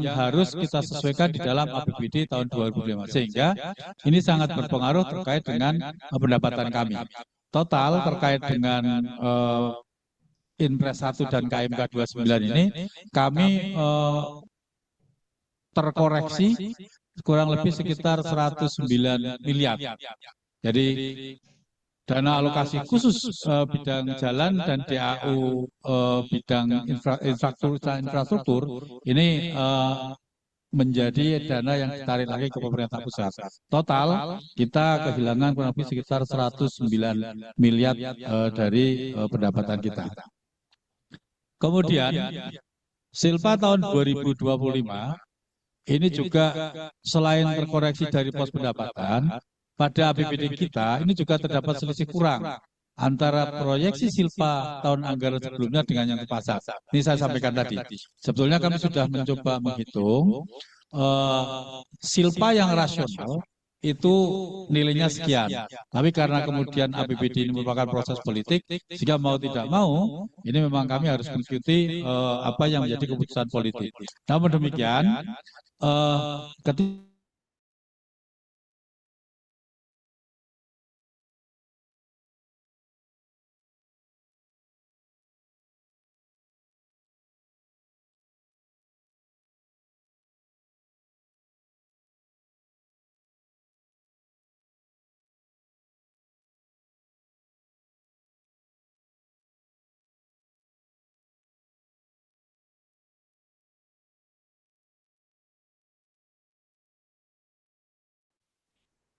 yang harus kita sesuaikan di dalam APBD tahun 2025. Sehingga ini sangat berpengaruh terkait dengan pendapatan kami. Total terkait dengan Inpres 1 dan KMK 29 ini, kami terkoreksi kurang lebih sekitar 109 miliar. Jadi dana alokasi khusus bidang jalan dan DAU bidang infrastruktur ini menjadi dana yang ditarik lagi ke pemerintah pusat. Total kita kehilangan kurang lebih sekitar 109 miliar dari pendapatan kita. Kemudian Silpa tahun 2025 ini juga selain terkoreksi dari pos pendapatan, pada APBD kita ini juga terdapat selisih kurang antara proyeksi Silpa tahun anggaran sebelumnya dengan yang terpasang. Ini saya sampaikan tadi. Sebetulnya kami sudah mencoba menghitung Silpa yang rasional itu nilainya sekian. Tapi karena kemudian APBD ini merupakan proses politik, sehingga mau tidak mau, ini memang kami harus mengikuti apa yang menjadi keputusan politik. Namun demikian, ketika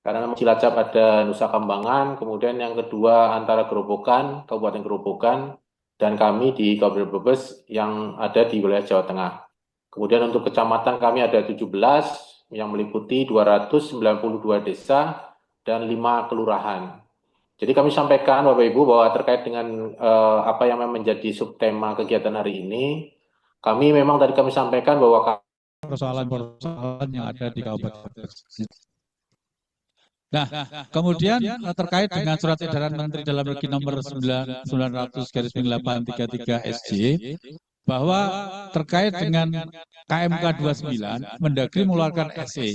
Karena Cilacap ada Nusa Kambangan, kemudian yang kedua antara Gerobokan, Kabupaten Gerobokan, dan kami di Kabupaten Brebes yang ada di wilayah Jawa Tengah. Kemudian untuk kecamatan kami ada 17 yang meliputi 292 desa dan 5 kelurahan. Jadi kami sampaikan Bapak Ibu bahwa terkait dengan apa yang menjadi subtema kegiatan hari ini, kami memang tadi kami sampaikan bahwa persoalan-persoalan yang ada di Kabupaten Brebes. Nah, kemudian terkait dengan surat edaran Menteri Dalam Negeri nomor 900/833 SJ bahwa terkait dengan KMK 29 Mendagri mengeluarkan SE.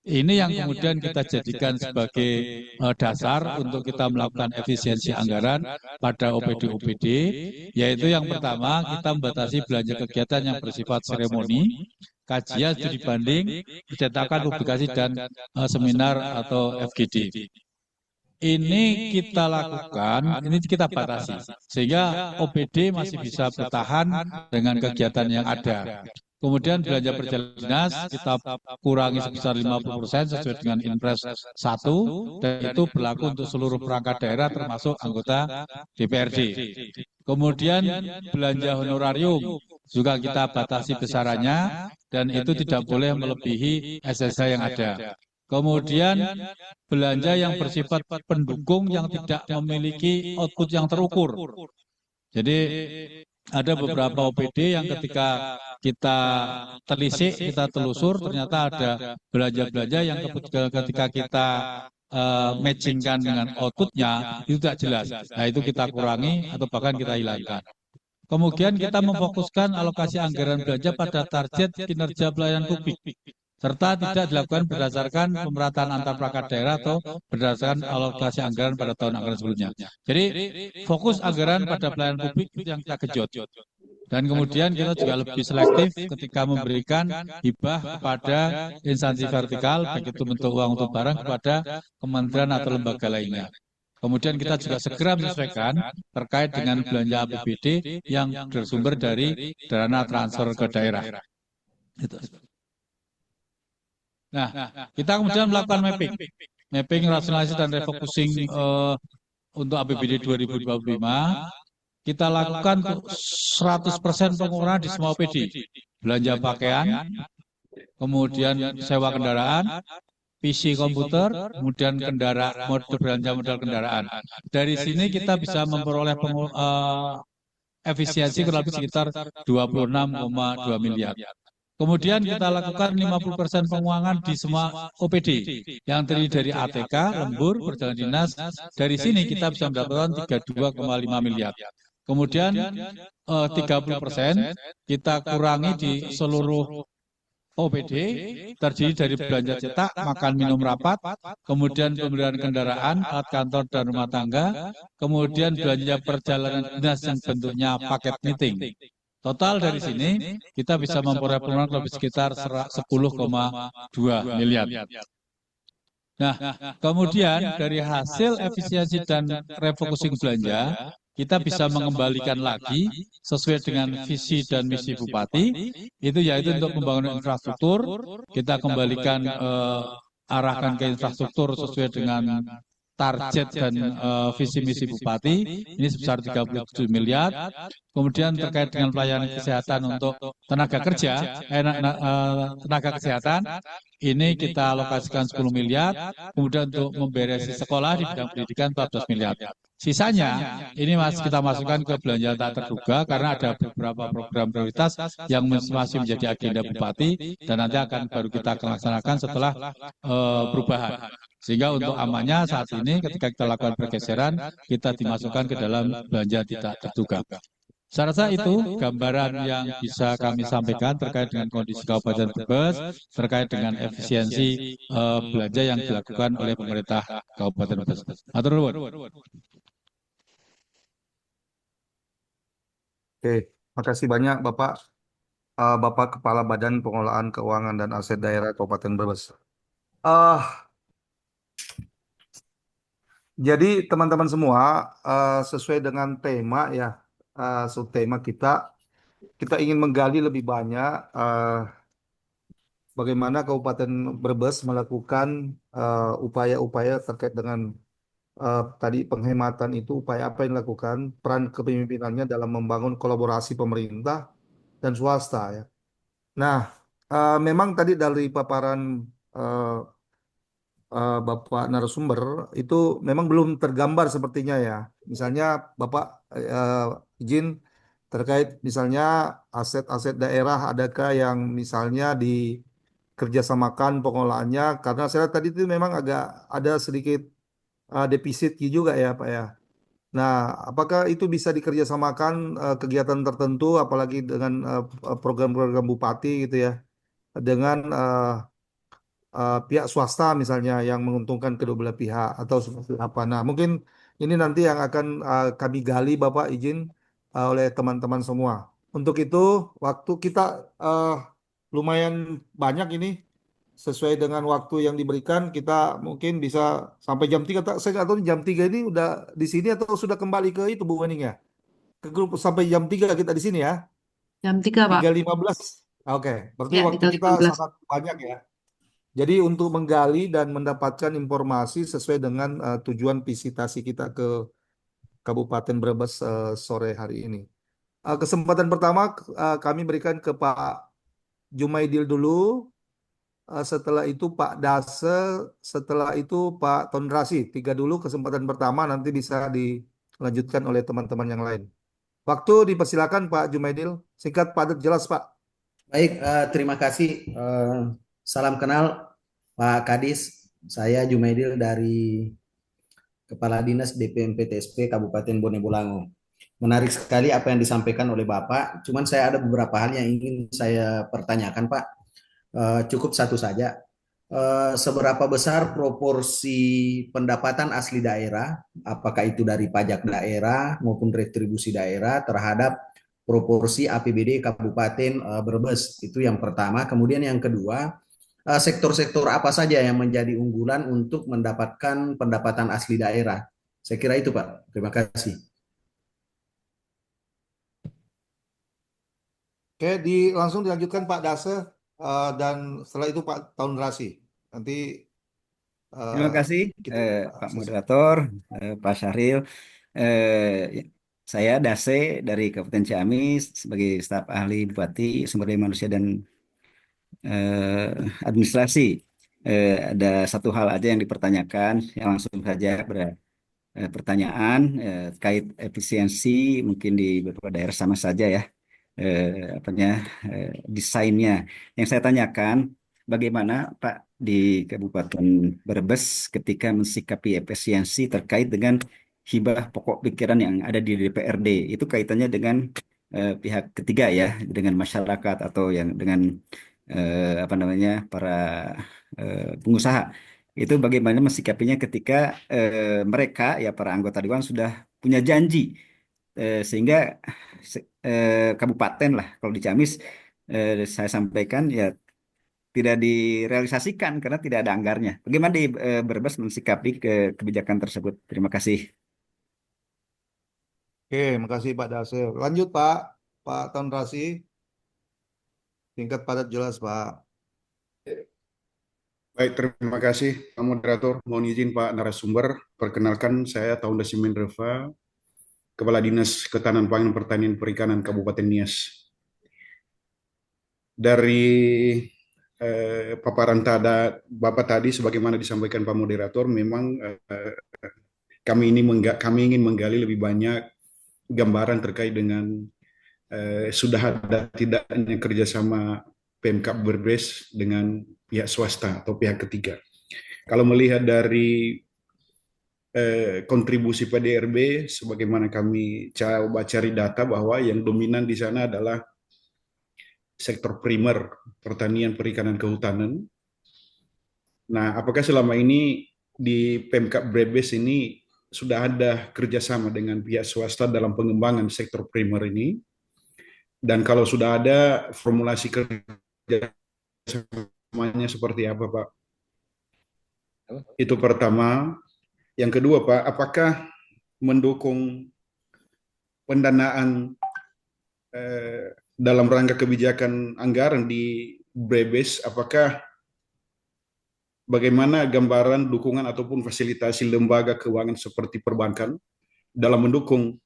Ini yang kemudian kita jadikan sebagai dasar untuk kita melakukan efisiensi anggaran pada OPD-OPD, yaitu yang pertama kita membatasi belanja kegiatan yang bersifat seremoni, kajian studi banding, percetakan publikasi dan seminar atau FGD. Ini kita lakukan, ini kita batasi sehingga OPD masih bisa bertahan dengan kegiatan yang ada. Kemudian belanja perjalanan dinas kita kurangi sebesar 50% sesuai dengan Inpres 1 dan itu berlaku untuk seluruh perangkat daerah termasuk anggota DPRD. Kemudian belanja honorarium juga kita batasi besarannya dan itu tidak boleh melebihi SSH yang ada. Kemudian belanja yang bersifat pendukung yang tidak memiliki output yang terukur. Jadi ada beberapa OPD yang ketika kita telisik, kita telusur, ternyata ada belanja-belanja yang ketika kita matchingkan dengan outputnya itu tidak jelas. Nah itu kita kurangi atau bahkan kita hilangkan. Kemudian kita memfokuskan alokasi anggaran belanja pada target kinerja pelayanan publik, serta tidak dilakukan berdasarkan pemerataan antar perangkat daerah atau berdasarkan alokasi anggaran pada tahun anggaran sebelumnya. Jadi fokus anggaran pada pelayanan publik itu yang kita kejut. Dan kemudian kita juga lebih selektif ketika memberikan hibah kepada instansi vertikal, baik itu bentuk uang untuk barang kepada kementerian atau lembaga lainnya. Kemudian kita juga segera menyesuaikan terkait dengan belanja APBD yang bersumber dari dana transfer ke daerah. Nah, kita kemudian melakukan mapping rasionalisasi dan refocusing untuk APBD 2025. Kita lakukan 100% pengurangan di semua OPD. Belanja pakaian, kemudian sewa kendaraan, PC komputer, kemudian belanja modal kendaraan. Dari sini kita bisa memperoleh efisiensi kurang lebih sekitar 26,2 miliar. Kemudian kita lakukan 50% pengurangan di semua OPD yang terdiri dari ATK, lembur, perjalanan dinas. Dari sini kita bisa mendapatkan 32,5 miliar. Kemudian 30% kita kurangi di seluruh OPD terdiri dari belanja cetak, makan minum rapat, kemudian pembelian kendaraan, alat kantor dan rumah tangga, kemudian belanja perjalanan dinas yang bentuknya paket meeting. Total dari sini kita bisa memperoleh pengeluaran lebih sekitar 10,2 miliar. Nah, kemudian dari hasil efisiensi dan refocusing belanja, kita bisa mengembalikan lagi sesuai dengan visi dan misi Bupati, itu yaitu untuk pembangunan infrastruktur, kita kembalikan arahkan ke infrastruktur sesuai dengan target dan visi misi Bupati, ini sebesar 37 miliar. Kemudian terkait dengan pelayanan kesehatan untuk tenaga kerja, tenaga kesehatan, ini kita alokasikan 10 miliar, kemudian untuk memberesi sekolah di bidang pendidikan 14 miliar. Sisanya, ini masih kita masukkan ke belanja tak terduga karena ada beberapa program prioritas yang masih menjadi agenda Bupati dan nanti akan baru kita laksanakan setelah perubahan. Sehingga untuk amannya saat ini ketika kita lakukan pergeseran, kita dimasukkan ke dalam belanja tidak terduga. Saya rasa itu gambaran yang bisa kami sampaikan terkait dengan kondisi Kabupaten Brebes, terkait dengan efisiensi belanja yang dilakukan oleh pemerintah Kabupaten Brebes. Matur nuwun. Oke, makasih banyak Bapak, Bapak Kepala Badan Pengelolaan Keuangan dan Aset Daerah Kabupaten Brebes. Jadi teman-teman semua, sesuai dengan tema ya, subtema kita ingin menggali lebih banyak bagaimana Kabupaten Brebes melakukan upaya-upaya terkait dengan tadi penghematan itu, upaya apa yang dilakukan, peran kepemimpinannya dalam membangun kolaborasi pemerintah dan swasta ya. Nah, memang tadi dari paparan eh, Bapak narasumber itu memang belum tergambar sepertinya ya. Misalnya Bapak izin terkait misalnya aset-aset daerah adakah yang misalnya dikerjasamakan pengelolaannya karena saya lihat tadi itu memang agak ada sedikit defisit juga ya Pak ya. Nah, apakah itu bisa dikerjasamakan kegiatan tertentu apalagi dengan program-program bupati gitu ya dengan pihak swasta misalnya yang menguntungkan kedua belah pihak atau seperti apa. Nah, mungkin ini nanti yang akan kami gali Bapak izin oleh teman-teman semua. Untuk itu waktu kita uh, lumayan banyak ini sesuai dengan waktu yang diberikan kita mungkin bisa sampai jam 3. Saya nggak tahu nih, jam 3 ini udah di sini atau sudah kembali ke itu Bu Wening ya. Ke grup sampai jam 3 kita di sini ya. Jam 3, Pak. 3.15. Oke, berarti Ya, waktu kita 3.15. sangat banyak ya. Jadi untuk menggali dan mendapatkan informasi sesuai dengan tujuan visitasi kita ke Kabupaten Brebes sore hari ini. Kesempatan pertama kami berikan ke Pak Jumaidil dulu, setelah itu Pak Dase, setelah itu Pak Tondrasi. Tiga dulu kesempatan pertama, nanti bisa dilanjutkan oleh teman-teman yang lain. Waktu dipersilakan Pak Jumaidil. Singkat, padat, jelas Pak. Baik, terima kasih. Salam kenal Pak Kadis. Saya Jumaidil dari Kepala Dinas DPMP TSP Kabupaten Bone Bolango. Menarik sekali apa yang disampaikan oleh Bapak. Cuman saya ada beberapa hal yang ingin saya pertanyakan, Pak. Cukup satu saja. Seberapa besar proporsi pendapatan asli daerah, apakah itu dari pajak daerah maupun retribusi daerah terhadap proporsi APBD Kabupaten Brebes? Itu yang pertama. Kemudian yang kedua, sektor-sektor apa saja yang menjadi unggulan untuk mendapatkan pendapatan asli daerah? Saya kira itu, Pak. Terima kasih. Oke, langsung dilanjutkan Pak Dase dan setelah itu Pak Tondrasi. Nanti Terima kasih kita Pak Moderator, Pak Syahril. Saya Dase dari Kabupaten Ciamis sebagai staf ahli Bupati Sumber Daya Manusia dan Administrasi. Ada satu hal aja yang dipertanyakan, yang langsung saja pertanyaan terkait efisiensi mungkin di beberapa daerah sama saja ya desainnya. Yang saya tanyakan, bagaimana Pak di Kabupaten Brebes ketika mensikapi efisiensi terkait dengan hibah pokok pikiran yang ada di DPRD, itu kaitannya dengan pihak ketiga ya, dengan masyarakat atau yang dengan apa namanya para pengusaha. Itu bagaimana mensikapinya ketika mereka ya para anggota dewan sudah punya janji sehingga kabupaten lah kalau di Ciamis saya sampaikan ya tidak direalisasikan karena tidak ada anggarnya. Bagaimana di Brebes mensikapi kebijakan tersebut? Terima kasih. Oke, makasih Pak Dasir. Lanjut Pak, Pak Tan Rasi. Singkat padat jelas Pak. Baik, terima kasih Pak Moderator. Mohon izin Pak narasumber. Perkenalkan saya Taunda Simen Reva, Kepala Dinas Ketahanan Pangan Pertanian Perikanan Kabupaten Nias. Dari paparan Bapak tadi, sebagaimana disampaikan Pak Moderator, memang kami ingin menggali lebih banyak gambaran terkait dengan sudah ada tidaknya kerjasama Pemkab Brebes dengan pihak swasta atau pihak ketiga. Kalau melihat dari kontribusi PDRB, sebagaimana kami coba cari data bahwa yang dominan di sana adalah sektor primer, pertanian, perikanan, kehutanan. Nah, apakah selama ini di Pemkab Brebes ini sudah ada kerjasama dengan pihak swasta dalam pengembangan sektor primer ini? Dan kalau sudah ada, formulasi kerjasamanya seperti apa, Pak? Itu pertama. Yang kedua, Pak, apakah mendukung pendanaan dalam rangka kebijakan anggaran di Brebes, apakah bagaimana gambaran dukungan ataupun fasilitasi lembaga keuangan seperti perbankan dalam mendukung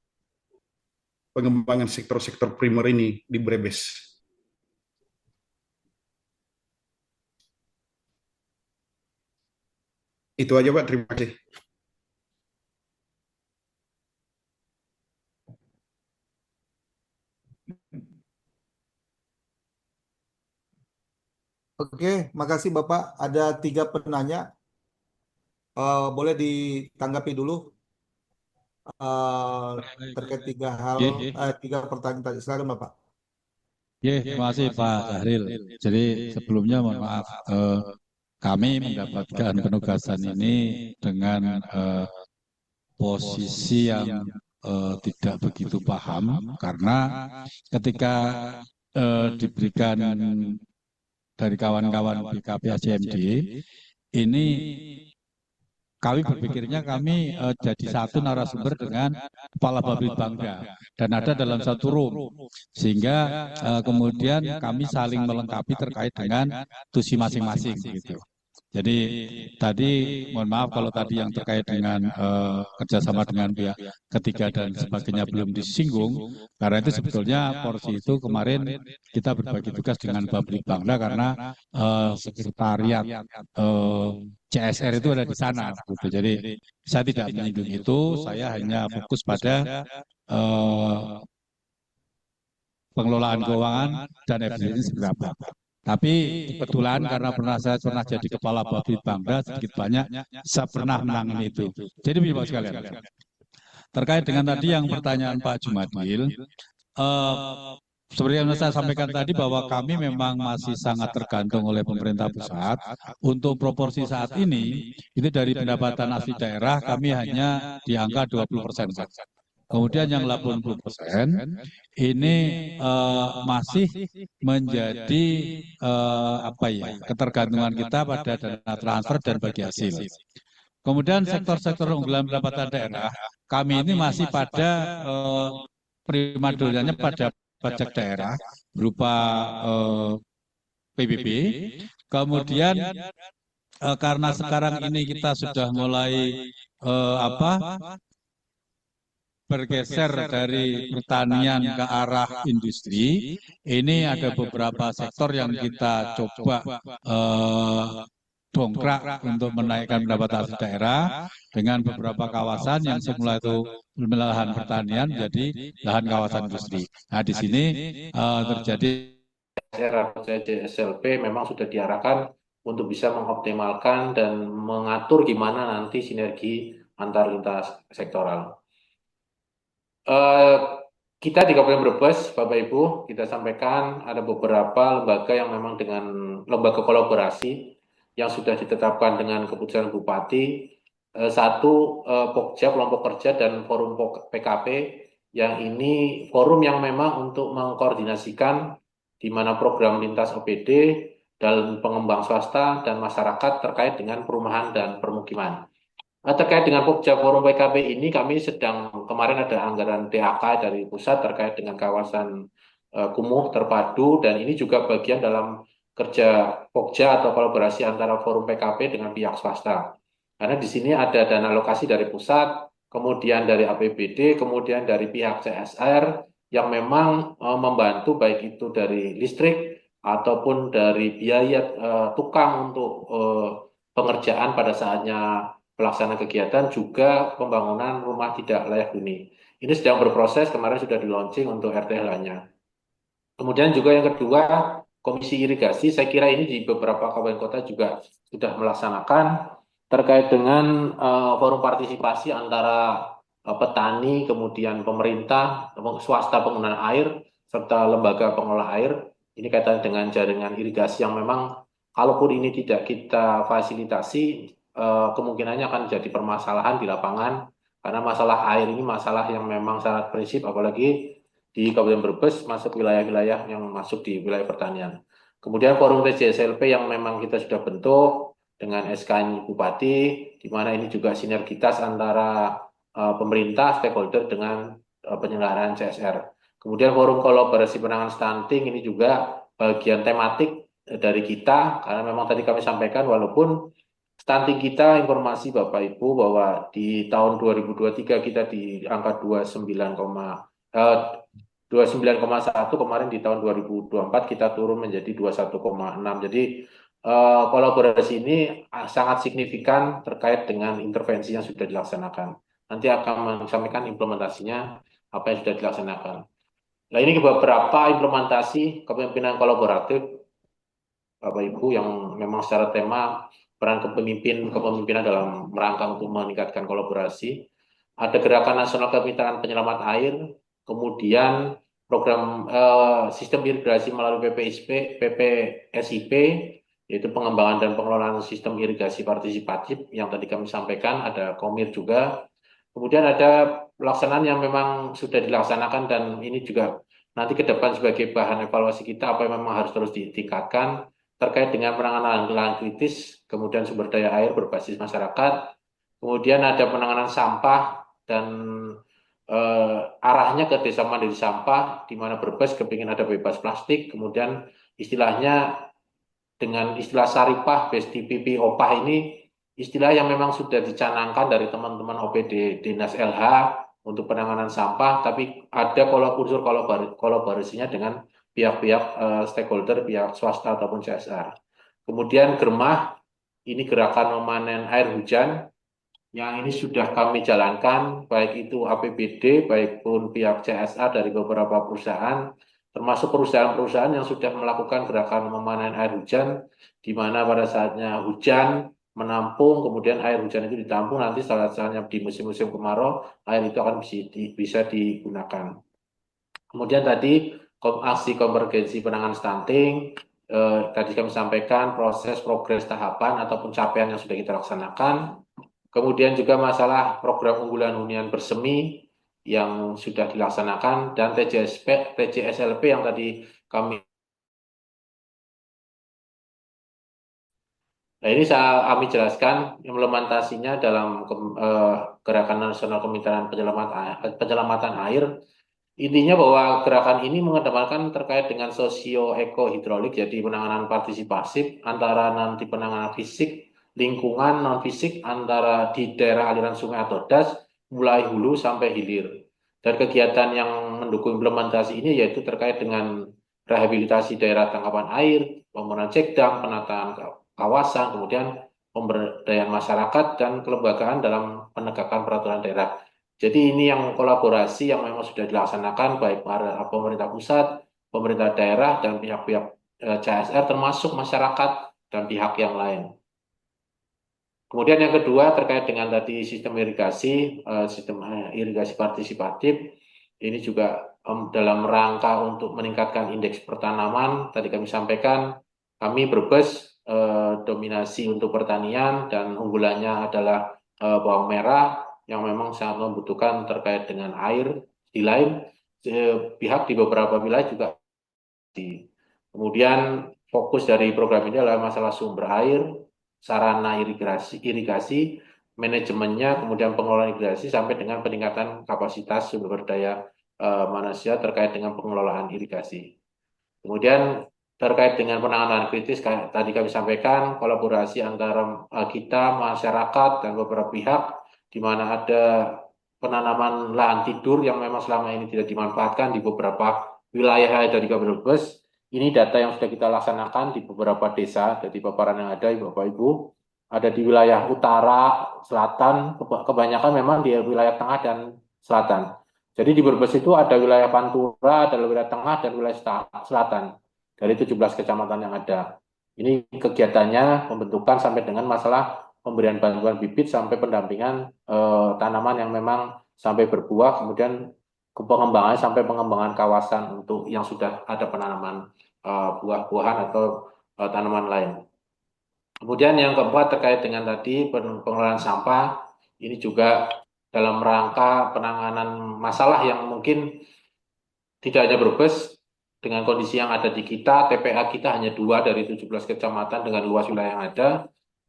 pengembangan sektor-sektor primer ini di Brebes? Itu aja Pak, terima kasih. Oke, makasih Bapak. Ada 3 penanya. Boleh ditanggapi dulu terkait 3 hal, Ye, 3 pertanyaan tadi. Silakan Bapak. terima kasih Pak Syahril. Jadi sebelumnya mohon maaf, kami mendapatkan penugasan ini dengan posisi yang tidak begitu paham karena ketika diberikan dari kawan-kawan BKP ACMD ini kami berpikirnya kami jadi satu narasumber dengan Kepala Bapelitbangda dan ada dalam satu room sehingga kemudian kami saling melengkapi terkait dengan tusi masing-masing gitu. Jadi tadi mohon maaf kalau tadi yang terkait dengan kerjasama dengan pihak ketiga dan sebagainya belum disinggung, karena itu sebetulnya porsi itu kemarin kita berbagi tugas dengan Bapelitbangda karena sekretariat CSR itu ada di sana, gitu. Jadi saya tidak menyinggung itu, saya hanya fokus pada pengelolaan keuangan dan efisiensi seberapa. Tapi kebetulan karena saya pernah jadi kepala Bapelitbangda sedikit banyak saya pernah menangani itu. Jadi Bapak sekalian, terkait dengan tadi yang pertanyaan Pak Jumadil, seperti yang saya sampaikan tadi bahwa kami memang masih sangat tergantung oleh pemerintah pusat. Untuk proporsi saat ini, itu dari pendapatan asli daerah kami hanya di angka 20%. Kemudian yang 80% ini masih menjadi ketergantungan kita pada dana transfer dan bagi hasil. Kemudian sektor-sektor unggulan pendapatan daerah, kami ini masih pada prima donanya pada pajak daerah berupa PBB. Kemudian karena sekarang ini kita sudah mulai bergeser dari pertanian ke arah industri, ini ada beberapa sektor yang kita coba dongkrak untuk menaikkan pendapatan asli daerah dengan beberapa kawasan yang semula itu lahan pertanian menjadi lahan kawasan industri. Nah, di sini terjadi SLP memang sudah diarahkan untuk bisa mengoptimalkan dan mengatur gimana nanti sinergi antar lintas sektoral. kita di Kabupaten Brebes, Bapak Ibu, kita sampaikan ada beberapa lembaga yang memang dengan lembaga kolaborasi yang sudah ditetapkan dengan keputusan Bupati. Satu, Pokja, kelompok kerja dan forum PKP, yang ini forum yang memang untuk mengkoordinasikan di mana program lintas OPD dan pengembang swasta dan masyarakat terkait dengan perumahan dan permukiman. Terkait dengan Pokja Forum PKP ini, kami sedang kemarin ada anggaran DAK dari pusat terkait dengan kawasan kumuh terpadu, dan ini juga bagian dalam kerja Pokja atau kolaborasi antara Forum PKP dengan pihak swasta. Karena di sini ada dana alokasi dari pusat, kemudian dari APBD, kemudian dari pihak CSR yang memang membantu baik itu dari listrik ataupun dari biaya tukang untuk pengerjaan pada saatnya pelaksanaan kegiatan, juga pembangunan rumah tidak layak huni. Ini sedang berproses, kemarin sudah di launching untuk RTH-nya. Kemudian juga yang kedua, Komisi Irigasi, saya kira ini di beberapa kabupaten kota juga sudah melaksanakan terkait dengan forum partisipasi antara petani, kemudian pemerintah, swasta penggunaan air, serta lembaga pengelola air. Ini kaitan dengan jaringan irigasi yang memang kalaupun ini tidak kita fasilitasi, kemungkinannya akan jadi permasalahan di lapangan, karena masalah air ini masalah yang memang sangat prinsip, apalagi di Kabupaten Brebes masuk wilayah-wilayah yang masuk di wilayah pertanian. Kemudian forum TJSLP yang memang kita sudah bentuk dengan SK Bupati, di mana ini juga sinergitas antara pemerintah, stakeholder dengan penyelenggaraan CSR. Kemudian forum kolaborasi penanganan stunting ini juga bagian tematik dari kita, karena memang tadi kami sampaikan walaupun stunting kita, informasi Bapak Ibu bahwa di tahun 2023 kita di angka 29,1, kemarin di tahun 2024 kita turun menjadi 21,6. Jadi kolaborasi ini sangat signifikan terkait dengan intervensi yang sudah dilaksanakan. Nanti akan menyampaikan implementasinya apa yang sudah dilaksanakan. Nah, ini beberapa implementasi kepemimpinan kolaboratif Bapak Ibu yang memang secara tema peran kepemimpinan dalam rangka untuk meningkatkan kolaborasi. Ada Gerakan Nasional Kemitraan Penyelamat Air, kemudian program sistem irigasi melalui PPSIP, yaitu pengembangan dan pengelolaan sistem irigasi partisipatif yang tadi kami sampaikan, ada Komir juga. Kemudian ada pelaksanaan yang memang sudah dilaksanakan dan ini juga nanti ke depan sebagai bahan evaluasi kita apa yang memang harus terus ditingkatkan terkait dengan penanganan lahan kritis, kemudian sumber daya air berbasis masyarakat, kemudian ada penanganan sampah dan arahnya ke desa mandiri sampah, di mana Brebes kepingin ada bebas plastik, kemudian istilahnya dengan istilah Saripah, BSTPP, OPAH ini istilah yang memang sudah dicanangkan dari teman-teman OPD Dinas LH untuk penanganan sampah, tapi ada unsur kolaborasinya dengan pihak-pihak stakeholder, pihak swasta ataupun CSR. Kemudian Germah, ini gerakan memanen air hujan, yang ini sudah kami jalankan, baik itu APBD, baik pun pihak CSR dari beberapa perusahaan, termasuk perusahaan-perusahaan yang sudah melakukan gerakan memanen air hujan, di mana pada saatnya hujan menampung, kemudian air hujan itu ditampung, nanti saatnya di musim-musim kemarau, air itu akan bisa digunakan. Kemudian tadi aksi konvergensi penanganan stunting, tadi kami sampaikan proses progres tahapan ataupun capaian yang sudah kita laksanakan. Kemudian juga masalah program unggulan hunian bersemi yang sudah dilaksanakan, dan TJSLP yang tadi kami. Nah, ini kami jelaskan implementasinya dalam Gerakan Nasional Kemitraan Penyelamatan Air. Intinya bahwa gerakan ini mengedepankan terkait dengan sosio-eko-hidrolik, jadi penanganan partisipasif antara nanti penanganan fisik, lingkungan, non-fisik, antara di daerah aliran sungai atau das, mulai hulu sampai hilir. Dan kegiatan yang mendukung implementasi ini yaitu terkait dengan rehabilitasi daerah tangkapan air, pembangunan cekdam, penataan kawasan, kemudian pemberdayaan masyarakat, dan kelembagaan dalam penegakan peraturan daerah. Jadi ini yang kolaborasi yang memang sudah dilaksanakan baik pemerintah pusat, pemerintah daerah, dan pihak-pihak CSR termasuk masyarakat dan pihak yang lain. Kemudian yang kedua terkait dengan tadi sistem irigasi partisipatif, ini juga dalam rangka untuk meningkatkan indeks pertanaman, tadi kami sampaikan, kami Brebes dominasi untuk pertanian dan unggulannya adalah bawang merah yang memang sangat membutuhkan terkait dengan air. Di lain pihak di beberapa wilayah juga. Kemudian fokus dari program ini adalah masalah sumber air, sarana irigasi, manajemennya, kemudian pengelolaan irigasi sampai dengan peningkatan kapasitas sumber daya manusia terkait dengan pengelolaan irigasi. Kemudian terkait dengan penanganan kritis, tadi kami sampaikan kolaborasi antara kita, masyarakat, dan beberapa pihak, di mana ada penanaman lahan tidur yang memang selama ini tidak dimanfaatkan di beberapa wilayah yang ada di Kabupaten Brebes. Ini data yang sudah kita laksanakan di beberapa desa, jadi paparan yang ada, Bapak Ibu, ada di wilayah utara, selatan, kebanyakan memang di wilayah tengah dan selatan. Jadi di Brebes itu ada wilayah Pantura, ada wilayah tengah, dan wilayah selatan. Dari 17 kecamatan yang ada. Ini kegiatannya pembentukan sampai dengan masalah pemberian bantuan bibit sampai pendampingan tanaman yang memang sampai berbuah, kemudian pengembangan sampai pengembangan kawasan untuk yang sudah ada penanaman buah-buahan atau tanaman lain. Kemudian yang keempat terkait dengan tadi pengelolaan sampah, ini juga dalam rangka penanganan masalah yang mungkin tidak hanya Brebes, dengan kondisi yang ada di kita, TPA kita hanya 2 dari 17 kecamatan dengan luas wilayah yang ada.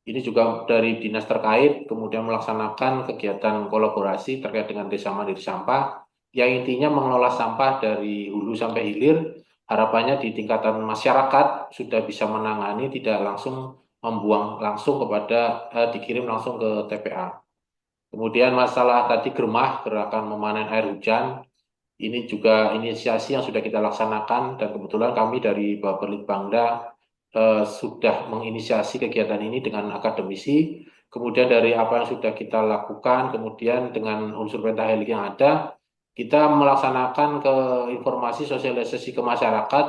Ini juga dari dinas terkait, kemudian melaksanakan kegiatan kolaborasi terkait dengan desa mandiri sampah, yang intinya mengelola sampah dari hulu sampai hilir. Harapannya di tingkatan masyarakat sudah bisa menangani, tidak langsung membuang langsung kepada dikirim langsung ke TPA. Kemudian masalah tadi germah, gerakan memanen air hujan, ini juga inisiasi yang sudah kita laksanakan, dan kebetulan kami dari Bapelitbangda sudah menginisiasi kegiatan ini dengan akademisi. Kemudian dari apa yang sudah kita lakukan, kemudian dengan unsur pentahelik yang ada, kita melaksanakan ke informasi sosialisasi ke masyarakat,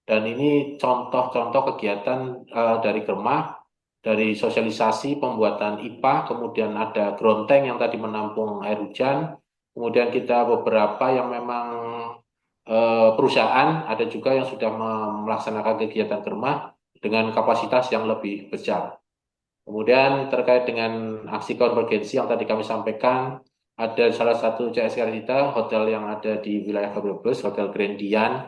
dan ini contoh-contoh kegiatan dari Germah, dari sosialisasi pembuatan IPA, kemudian ada gronteng yang tadi menampung air hujan, kemudian kita beberapa yang memang perusahaan, ada juga yang sudah melaksanakan kegiatan Germah dengan kapasitas yang lebih besar. Kemudian terkait dengan aksi konvergensi yang tadi kami sampaikan, ada salah satu CSR kita, hotel yang ada di wilayah Brebes, Hotel Grandian,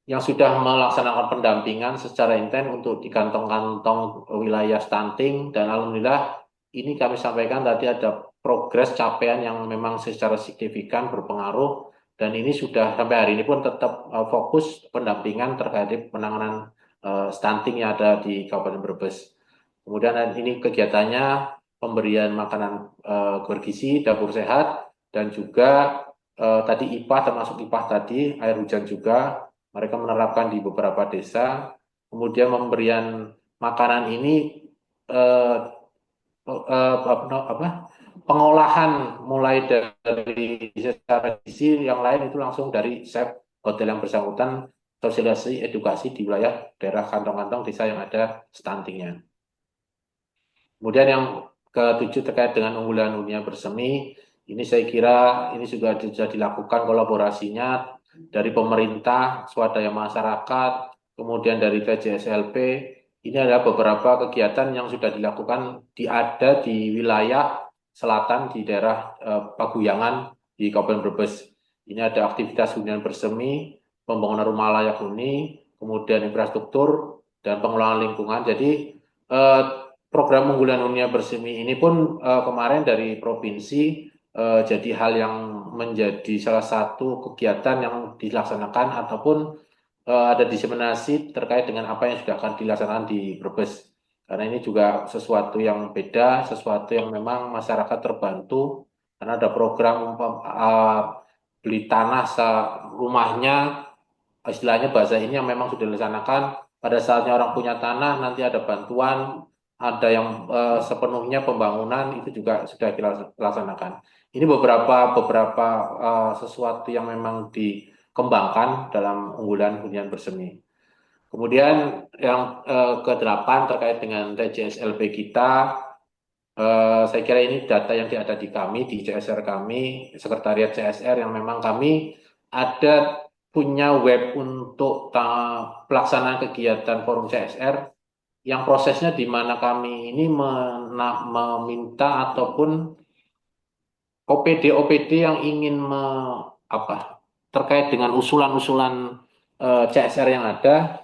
yang sudah melaksanakan pendampingan secara intens untuk di kantong-kantong wilayah stunting, dan alhamdulillah ini kami sampaikan tadi ada progres capaian yang memang secara signifikan berpengaruh, dan ini sudah sampai hari ini pun tetap fokus pendampingan terkait penanganan stunting yang ada di Kabupaten Brebes. Kemudian ini kegiatannya pemberian makanan bergizi, dapur sehat, dan juga tadi IPA, termasuk IPA tadi, air hujan juga, mereka menerapkan di beberapa desa. Kemudian pemberian makanan ini pengolahan mulai dari secara gizi, yang lain itu langsung dari chef hotel yang bersangkutan, sosialisasi edukasi di wilayah daerah kantong-kantong desa yang ada stuntingnya. Kemudian yang ketujuh terkait dengan unggulan dunia bersemi, ini saya kira ini juga sudah dilakukan kolaborasinya dari pemerintah, swadaya masyarakat, kemudian dari TJSLP. Ini adalah beberapa kegiatan yang sudah dilakukan ada di wilayah selatan di daerah Paguyangan di Kabupaten Brebes. Ini ada aktivitas hunian bersemi, pembangunan rumah layak huni, kemudian infrastruktur dan pengelolaan lingkungan. Jadi program unggulan dunia bersemi ini pun kemarin dari provinsi jadi hal yang menjadi salah satu kegiatan yang dilaksanakan ataupun ada diseminasi terkait dengan apa yang sudah akan dilaksanakan di Brebes. Karena ini juga sesuatu yang beda, sesuatu yang memang masyarakat terbantu, karena ada program beli tanah rumahnya, istilahnya bahasa ini yang memang sudah dilaksanakan. Pada saatnya orang punya tanah, nanti ada bantuan, ada yang sepenuhnya pembangunan, itu juga sudah dilaksanakan. Ini beberapa sesuatu yang memang dikembangkan dalam unggulan hunian bersemi. Kemudian yang ke-8 terkait dengan TJSLP kita, Saya kira ini data yang ada di kami, di CSR kami, Sekretariat CSR yang memang kami ada punya web untuk pelaksanaan kegiatan forum CSR yang prosesnya di mana kami ini meminta ataupun OPD yang ingin terkait dengan usulan-usulan CSR yang ada.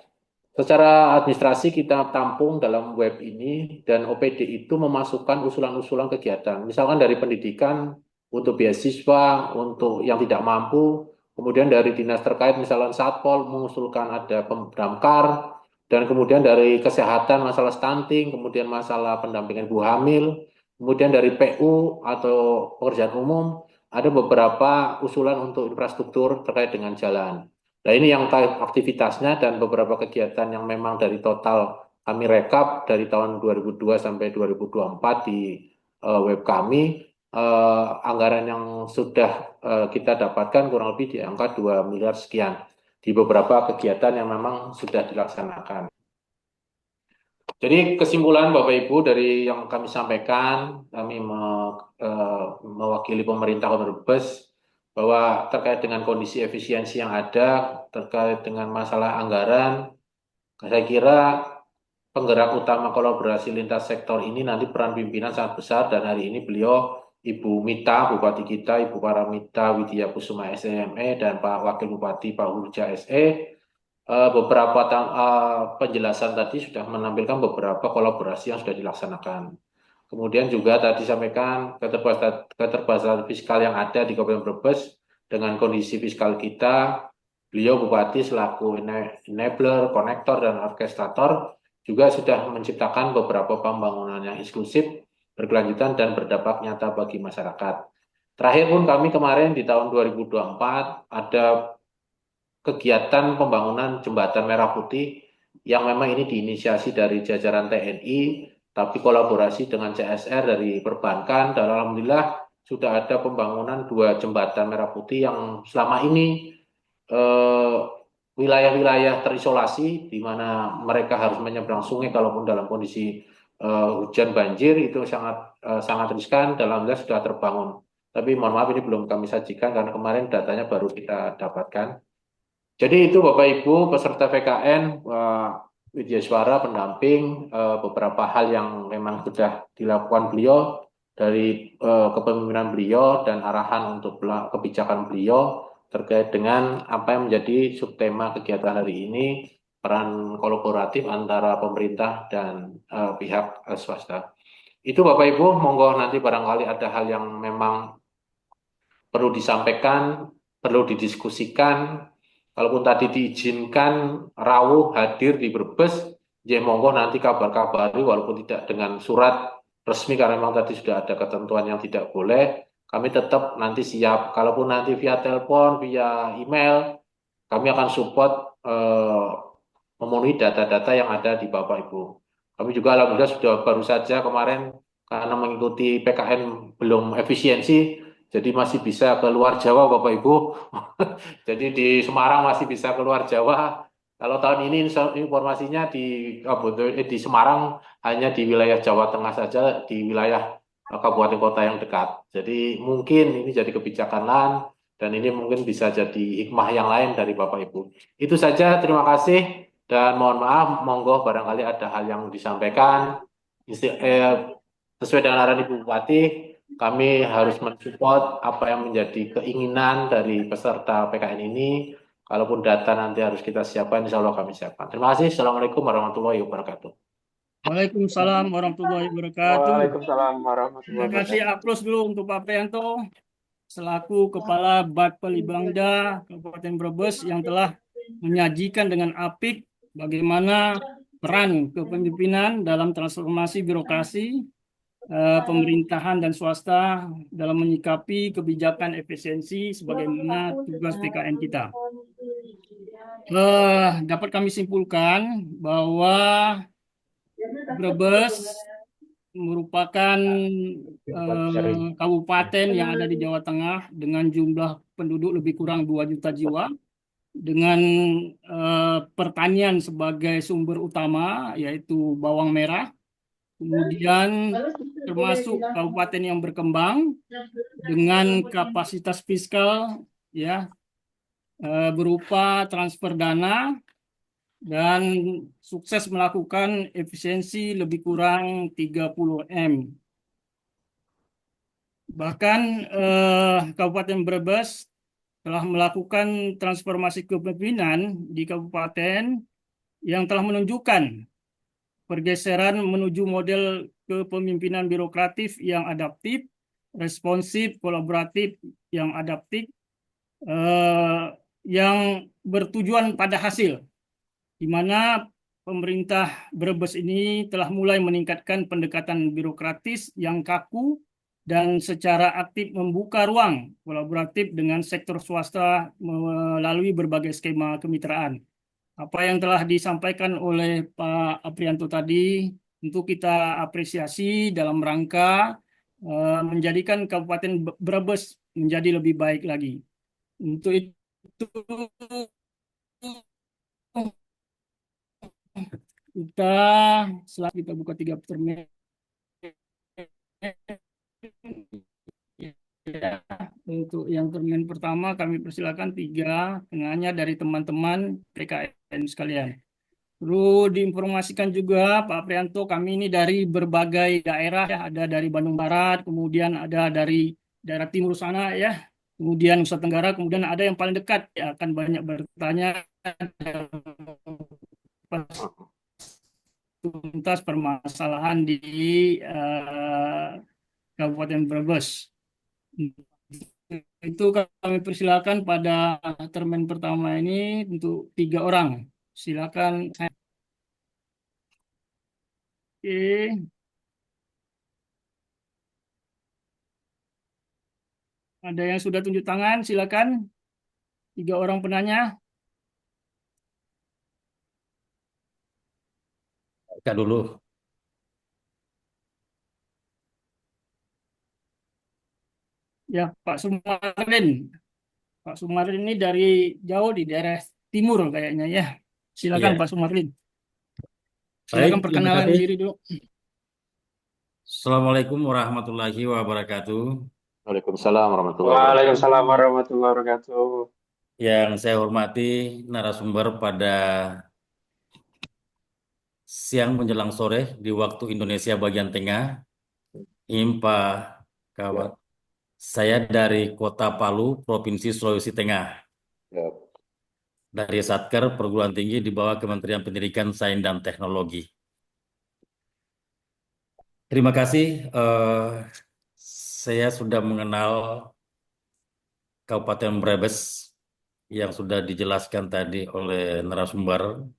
Secara administrasi kita tampung dalam web ini dan OPD itu memasukkan usulan-usulan kegiatan. Misalkan dari pendidikan untuk beasiswa, untuk yang tidak mampu, kemudian dari dinas terkait misalkan Satpol mengusulkan ada damkar, dan kemudian dari kesehatan masalah stunting, kemudian masalah pendampingan ibu hamil, kemudian dari PU atau pekerjaan umum ada beberapa usulan untuk infrastruktur terkait dengan jalan. Nah, ini yang aktivitasnya dan beberapa kegiatan yang memang dari total kami rekap dari tahun 2002 sampai 2024 di web kami, anggaran yang sudah kita dapatkan kurang lebih di angka 2 miliar sekian di beberapa kegiatan yang memang sudah dilaksanakan. Jadi kesimpulan Bapak Ibu dari yang kami sampaikan, kami mewakili pemerintah Kabupaten Brebes bahwa terkait dengan kondisi efisiensi yang ada, terkait dengan masalah anggaran, saya kira penggerak utama kolaborasi lintas sektor ini nanti peran pimpinan sangat besar dan hari ini beliau Ibu Mita, Bupati kita, Ibu Paramita Widya Kusuma SME dan Pak Wakil Bupati Pak Hurja SE. Beberapa penjelasan tadi sudah menampilkan beberapa kolaborasi yang sudah dilaksanakan. Kemudian juga tadi sampaikan keterbatasan fiskal yang ada di Kabupaten Brebes dengan kondisi fiskal kita, beliau Bupati selaku enabler, konektor, dan orkestrator juga sudah menciptakan beberapa pembangunan yang inklusif, berkelanjutan, dan berdampak nyata bagi masyarakat. Terakhir pun kami kemarin di tahun 2024 ada kegiatan pembangunan jembatan Merah Putih yang memang ini diinisiasi dari jajaran TNI, tapi kolaborasi dengan CSR dari perbankan, dan alhamdulillah sudah ada pembangunan 2 jembatan Merah Putih yang selama ini wilayah-wilayah terisolasi di mana mereka harus menyeberang sungai kalaupun dalam kondisi hujan banjir itu sangat riskan, dan alhamdulillah sudah terbangun. Tapi mohon maaf ini belum kami sajikan karena kemarin datanya baru kita dapatkan. Jadi itu Bapak Ibu peserta PKN, Widya Suara pendamping, beberapa hal yang memang sudah dilakukan beliau dari kepemimpinan beliau dan arahan untuk kebijakan beliau terkait dengan apa yang menjadi subtema kegiatan hari ini, peran kolaboratif antara pemerintah dan pihak swasta. Itu Bapak Ibu, monggo nanti barangkali ada hal yang memang perlu disampaikan, perlu didiskusikan. Kalaupun tadi diizinkan rawuh hadir di Brebes, ya monggo nanti kabar-kabari walaupun tidak dengan surat resmi karena memang tadi sudah ada ketentuan yang tidak boleh. Kami tetap nanti siap. Kalaupun nanti via telepon, via email, kami akan support memenuhi data-data yang ada di Bapak Ibu. Kami juga alhamdulillah sudah baru saja kemarin karena mengikuti PKN belum efisiensi, jadi masih bisa keluar Jawa Bapak Ibu. Jadi di Semarang masih bisa keluar Jawa. Kalau tahun ini informasinya di Semarang hanya di wilayah Jawa Tengah saja, di wilayah kabupaten kota yang dekat. Jadi mungkin ini jadi kebijakan lain dan ini mungkin bisa jadi hikmah yang lain dari Bapak Ibu. Itu saja, terima kasih dan mohon maaf, monggo barangkali ada hal yang disampaikan sesuai dengan arahan Ibu Bupati. Kami harus mensupport apa yang menjadi keinginan dari peserta PKN ini. Kalaupun data nanti harus kita siapkan, insya Allah kami siapkan. Terima kasih. Assalamualaikum warahmatullahi wabarakatuh. Waalaikumsalam warahmatullahi wabarakatuh. Waalaikumsalam warahmatullahi Terima kasih. wabarakatuh. Aplaus dulu untuk Pak Prianto selaku Kepala Bapelibangda Kabupaten Brebes yang telah menyajikan dengan apik bagaimana peran kepemimpinan dalam transformasi birokrasi pemerintahan dan swasta dalam menyikapi kebijakan efisiensi sebagaimana tugas PKN kita. Dapat kami simpulkan bahwa Brebes merupakan kabupaten yang ada di Jawa Tengah dengan jumlah penduduk lebih kurang 2 juta jiwa, dengan pertanian sebagai sumber utama yaitu bawang merah, kemudian termasuk kabupaten yang berkembang dengan kapasitas fiskal ya berupa transfer dana dan sukses melakukan efisiensi lebih kurang 30 M. Bahkan Kabupaten Brebes telah melakukan transformasi kepemimpinan di kabupaten yang telah menunjukkan pergeseran menuju model kepemimpinan birokratif yang adaptif, responsif, kolaboratif, yang adaptif, yang bertujuan pada hasil, di mana pemerintah Brebes ini telah mulai meningkatkan pendekatan birokratis yang kaku dan secara aktif membuka ruang kolaboratif dengan sektor swasta melalui berbagai skema kemitraan. Apa yang telah disampaikan oleh Pak Aprianto tadi tentu kita apresiasi dalam rangka menjadikan Kabupaten Brebes menjadi lebih baik lagi. Untuk itu setelah kita buka 3 termin ya, untuk yang termin pertama kami persilakan 3 tengahnya dari teman-teman PKN sekalian. Perlu diinformasikan juga Pak Aprianto, kami ini dari berbagai daerah ya, ada dari Bandung Barat, kemudian ada dari daerah timur sana ya, kemudian Nusa Tenggara, kemudian ada yang paling dekat ya, akan banyak bertanya tuntas permasalahan di Kabupaten Brebes. Itu kami persilakan pada termin pertama ini untuk 3 orang. Silakan. Oke. Ada yang sudah tunjuk tangan, silakan. 3 orang penanya. Kita dulu. Ya, Pak Sumarin. Pak Sumarin ini dari jauh di daerah timur kayaknya ya. Silakan Iya. Pak Sumarin. Baik, Silakan terima perkenalan kasih. diri dulu. Assalamualaikum warahmatullahi wabarakatuh. Waalaikumsalam warahmatullahi wabarakatuh. Waalaikumsalam warahmatullahi wabarakatuh. Yang saya hormati narasumber pada siang menjelang sore di waktu Indonesia bagian tengah. Impa kawan. Saya dari Kota Palu, Provinsi Sulawesi Tengah. Ya. Dari Satker Perguruan Tinggi di bawah Kementerian Pendidikan, Sains dan Teknologi. Terima kasih. Saya sudah mengenal Kabupaten Brebes yang sudah dijelaskan tadi oleh narasumber.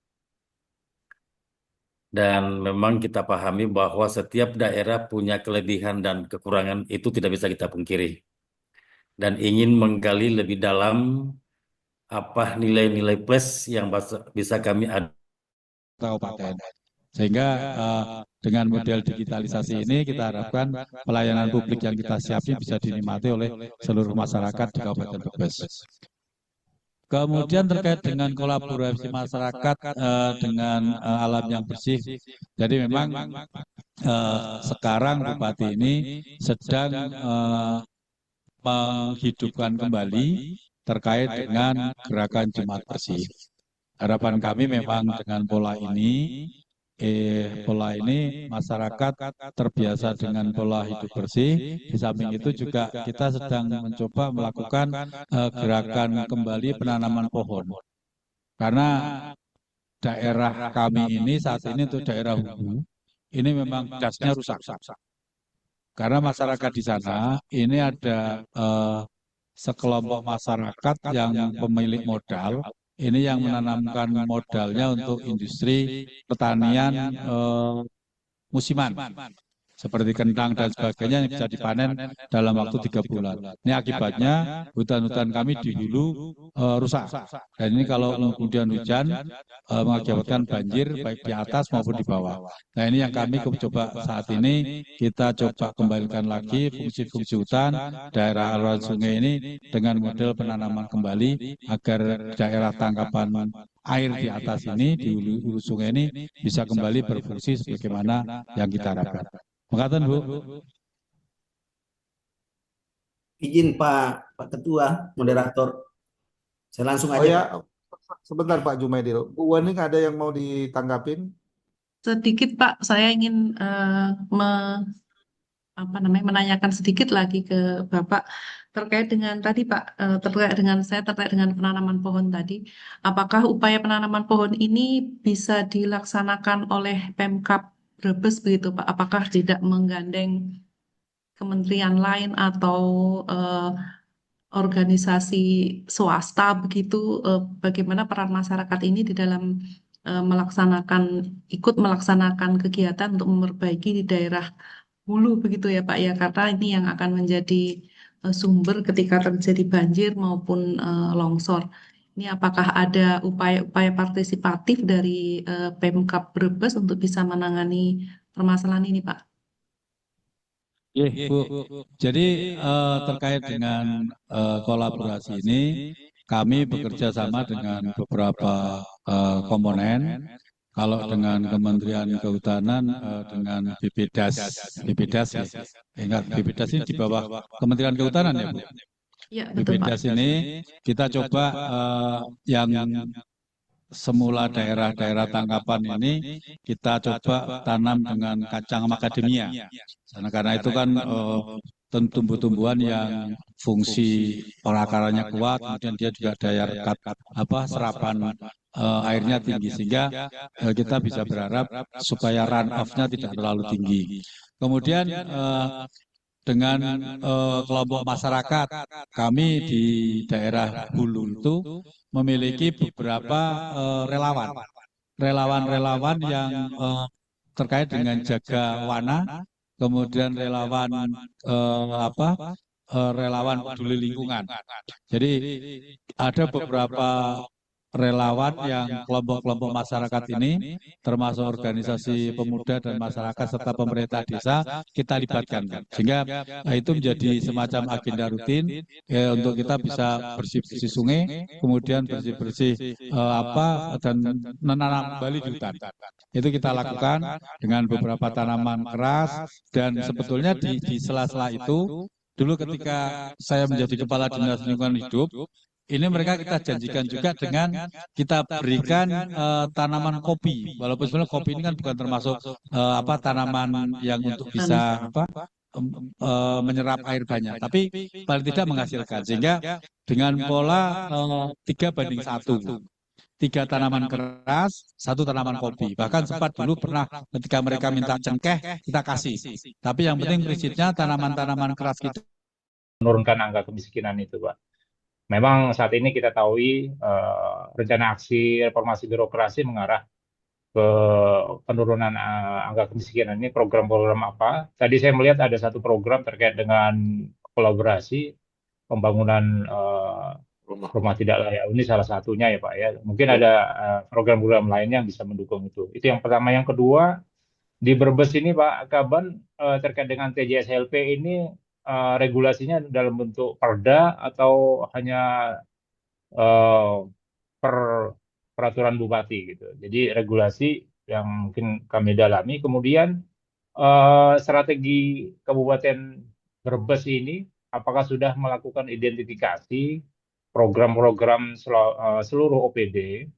Dan memang kita pahami bahwa setiap daerah punya kelebihan dan kekurangan, itu tidak bisa kita pungkiri. Dan ingin menggali lebih dalam apa nilai-nilai plus yang bisa kami ada kabupaten. Sehingga dengan model digitalisasi ini kita harapkan pelayanan publik yang kita siapkan bisa dinikmati oleh seluruh masyarakat di Kabupaten Brebes. Kemudian terkait dengan kolaborasi masyarakat dengan alam yang bersih. Jadi memang sekarang Bupati ini sedang menghidupkan kembali terkait dengan gerakan Jumat Bersih. Harapan kami memang dengan pola ini masyarakat terbiasa dengan pola hidup bersih. Di samping itu juga kita sedang mencoba melakukan gerakan kembali penanaman pohon. Karena daerah kami ini saat ini untuk daerah hulu ini memang dasnya rusak. Karena masyarakat di sana ini ada sekelompok masyarakat yang pemilik modal. Ini yang menanamkan modalnya untuk industri pertanian musiman, seperti kentang dan sebagainya yang bisa dipanen dalam waktu 3 bulan. Ini akibatnya hutan-hutan kami di hulu rusak. Dan ini kalau kemudian hujan mengakibatkan banjir baik di atas maupun di bawah. Nah ini yang kami coba saat ini kita coba kembalikan lagi fungsi-fungsi hutan daerah aliran sungai ini dengan model penanaman kembali agar daerah tangkapan air di atas ini di hulu sungai ini bisa kembali berfungsi sebagaimana yang kita harapkan. Makasih Bu. Izin Pak Ketua, moderator. Saya langsung Oh aja. ya, sebentar Pak Jumaidil. Bu Wening ada yang mau ditanggapin? Sedikit Pak, saya ingin menanyakan sedikit lagi ke Bapak terkait dengan tadi Pak, terkait dengan penanaman pohon tadi. Apakah upaya penanaman pohon ini bisa dilaksanakan oleh Pemkab Brebes begitu Pak? Apakah tidak menggandeng kementerian lain atau eh, organisasi swasta begitu? Bagaimana peran masyarakat ini di dalam ikut melaksanakan kegiatan untuk memperbaiki di daerah hulu begitu ya Pak ya, karena ini yang akan menjadi sumber ketika terjadi banjir maupun longsor. Ini apakah ada upaya-upaya partisipatif dari Pemkab Brebes untuk bisa menangani permasalahan ini Pak? Bu. Jadi terkait dengan kolaborasi ini, kami bekerja sama dengan beberapa komponen. Kalau dengan Kementerian Kehutanan, dengan BPDAS ya. Ingat BPDAS ini di bawah Kementerian Kehutanan ya Bu. Ya, betul Pak. BPDAS ini kita coba yang semula daerah-daerah tangkapan ini kita coba tanam dengan kacang macadamia. Karena itu kan tumbuh-tumbuhan yang fungsi perakarannya kuat, kemudian dia juga daya rekat serapan airnya tinggi, sehingga kita bisa berharap supaya run off-nya tidak terlalu tinggi. Kemudian dengan kelompok masyarakat, kami di daerah hulu itu memiliki beberapa relawan yang terkait dengan jaga wana, kemudian relawan peduli lingkungan. Jadi ada beberapa relawan yang kelompok-kelompok masyarakat ini, termasuk organisasi pemuda dan masyarakat serta pemerintah desa, kita libatkan, sehingga itu menjadi semacam agenda rutin untuk kita bisa bersih-bersih sungai, kemudian bersih-bersih dan menanam kembali di hutan. Itu kita lakukan dengan beberapa tanaman keras, dan sebetulnya di sela-sela itu, dulu ketika saya menjadi Kepala Dinas Lingkungan Hidup, ini mereka kita janjikan juga dengan kita berikan tanaman kopi. Walaupun sebenarnya kopi ini kan bukan termasuk tanaman yang untuk bisa menyerap air banyak, tapi paling tidak menghasilkan. Sehingga dengan pola 3:1. 3 tanaman keras, 1 tanaman kopi. Bahkan sempat dulu pernah ketika mereka minta cengkeh, kita kasih. Tapi yang penting prinsipnya tanaman-tanaman keras kita menurunkan angka kemiskinan itu, Pak. Memang saat ini kita tahu rencana aksi reformasi birokrasi mengarah ke penurunan angka kemiskinan. Ini program-program apa? Tadi saya melihat ada satu program terkait dengan kolaborasi pembangunan rumah tidak layak huni, salah satunya ya Pak ya. Mungkin ada program-program lainnya yang bisa mendukung itu. Itu yang pertama. Yang kedua, di Brebes ini Pak Kaban terkait dengan TJSLP ini regulasinya dalam bentuk perda atau hanya per peraturan bupati gitu. Jadi regulasi yang mungkin kami dalami. Kemudian strategi Kabupaten Brebes ini apakah sudah melakukan identifikasi program-program seluruh OPD